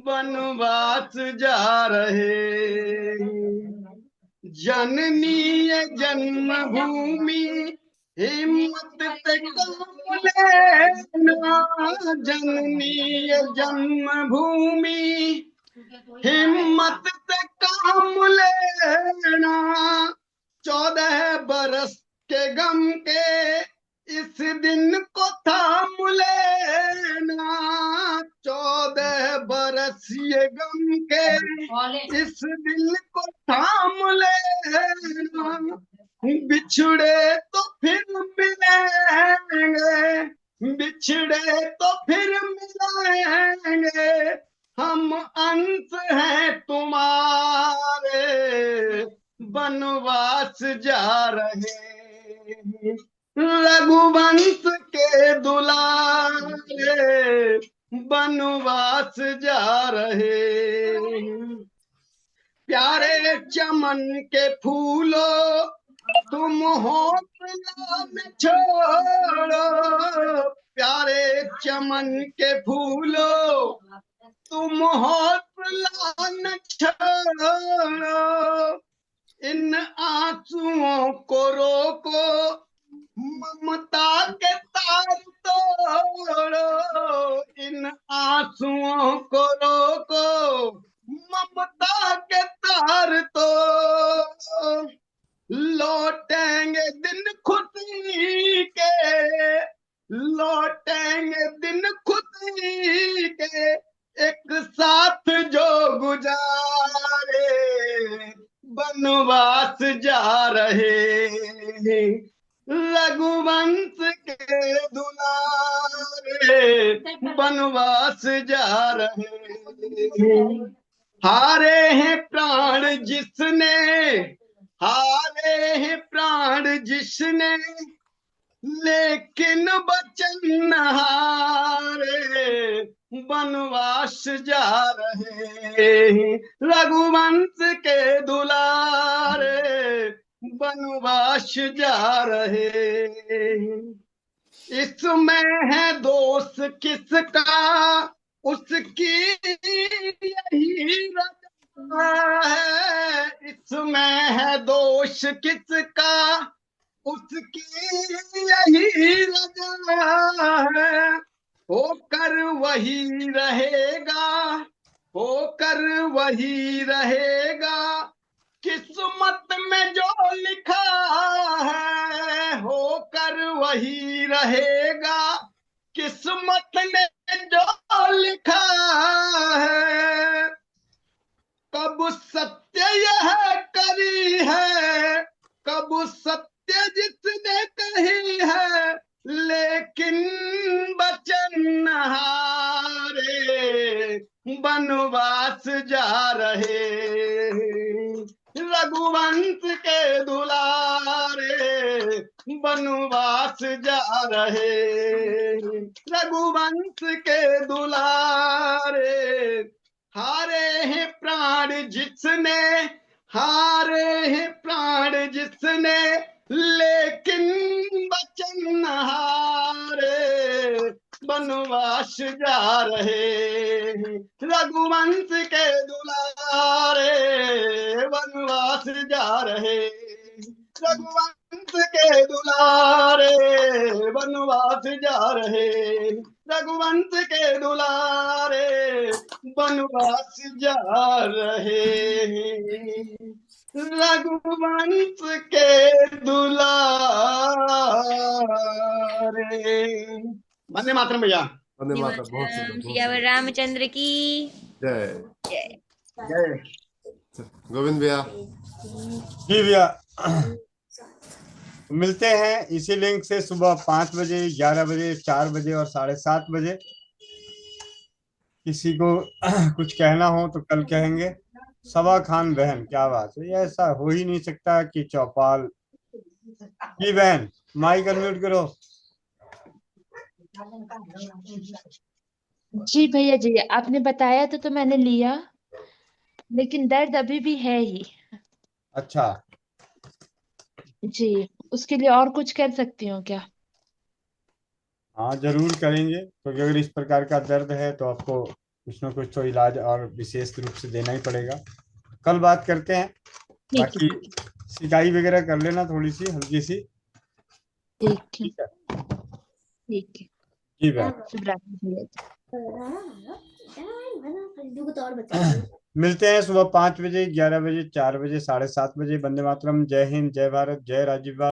वनवास जा रहे। जननी जन्मभूमि हिम्मत से काम लेना, जननी जन्मभूमि हिम्मत से काम लेना, 14 बरस के गम के इस दिन को थाम लेना, 14 बरस ये गम के इस दिन को थाम लेना। बिछड़े तो फिर मिलेंगे, बिछड़े तो फिर मिलेंगे, हम अंश हैं तुम्हारे, वनवास जा रहे रघुवंश के दुलारे, वनवास जा रहे। प्यारे चमन के फूलों तुम हौसला न छोड़ो, प्यारे चमन के फूलों तुम हौसला न छोड़ो, इन आंसुओं को रोको, ममता के तार तोड़ो, इन आंसुओं को रोको, ममता के तार तो। लौटेंगे दिन खुशी के, लौटेंगे दिन खुशी के, एक साथ जो गुजारे, वनवास जा रहे रघुवंश के दुलारे, वनवास जा रहे। हारे हैं प्राण जिसने, हारे हैं प्राण जिसने, लेकिन बचन न हारे, वनवास जा रहे रघुवंश के दुलारे, वनवास जा रहे। इसमें है दोष किसका, उसकी यही रजा है, इसमें है दोष किसका, उसकी यही रजा है। होकर वही रहेगा, होकर वही रहेगा, किस्मत में जो लिखा है, होकर वही रहेगा, किस्मत में जो लिखा है। कब सत्य यह करी है, कब सत्य जिसने कही है, लेकिन बचन न हारे, वनवास जा रहे रघुवंश के दुलारे, वनवास जा रहे रघुवंश के दुलारे। हारे हैं प्राण जिसने, हारे हैं प्राण जिसने लेकिन बचन न हारे, वनवास जा रहे रघुवंश के दुलारे, वनवास जा रहे रघुवंश के दुलारे, वनवास जा रहे रघुवंश के दुलारे, वनवास जा रहे रघुवंश के दुलारे। वंदे मातरम भैया। वंदे मातरम। बहुत सुंदर, बहुत सियावर सुंदर। रामचंद्र की जय जय। जय। गोविंद भैया। जी भैया, मिलते हैं इसी लिंक से सुबह 5 बजे, 11 बजे, 4 बजे और 7:30 बजे। किसी को कुछ कहना हो तो कल कहेंगे। सबा खान बहन, क्या बात है, ये ऐसा हो ही नहीं सकता कि चौपाल की बहन माइक अनम्यूट करो। जी भैया जी, आपने बताया तो मैंने लिया, लेकिन दर्द अभी भी है ही। अच्छा, जी, उसके लिए और कुछ कर सकती हूँ क्या? हाँ जरूर करेंगे, क्योंकि अगर इस प्रकार का दर्द है तो आपको कुछ ना कुछ तो इलाज और विशेष रूप से देना ही पड़ेगा। कल बात करते हैं। बाकी सिकाई वगैरह कर लेना थोड़ी सी, हल्की सी। ठीक है, ठीक है ठीक है। जी बहन, शुभ रात्रि भैया जी। मिलते हैं सुबह 5 बजे, 11 बजे, 4 बजे, 7:30 बजे। वंदे मातरम। जय हिंद, जय भारत, जय राजीव।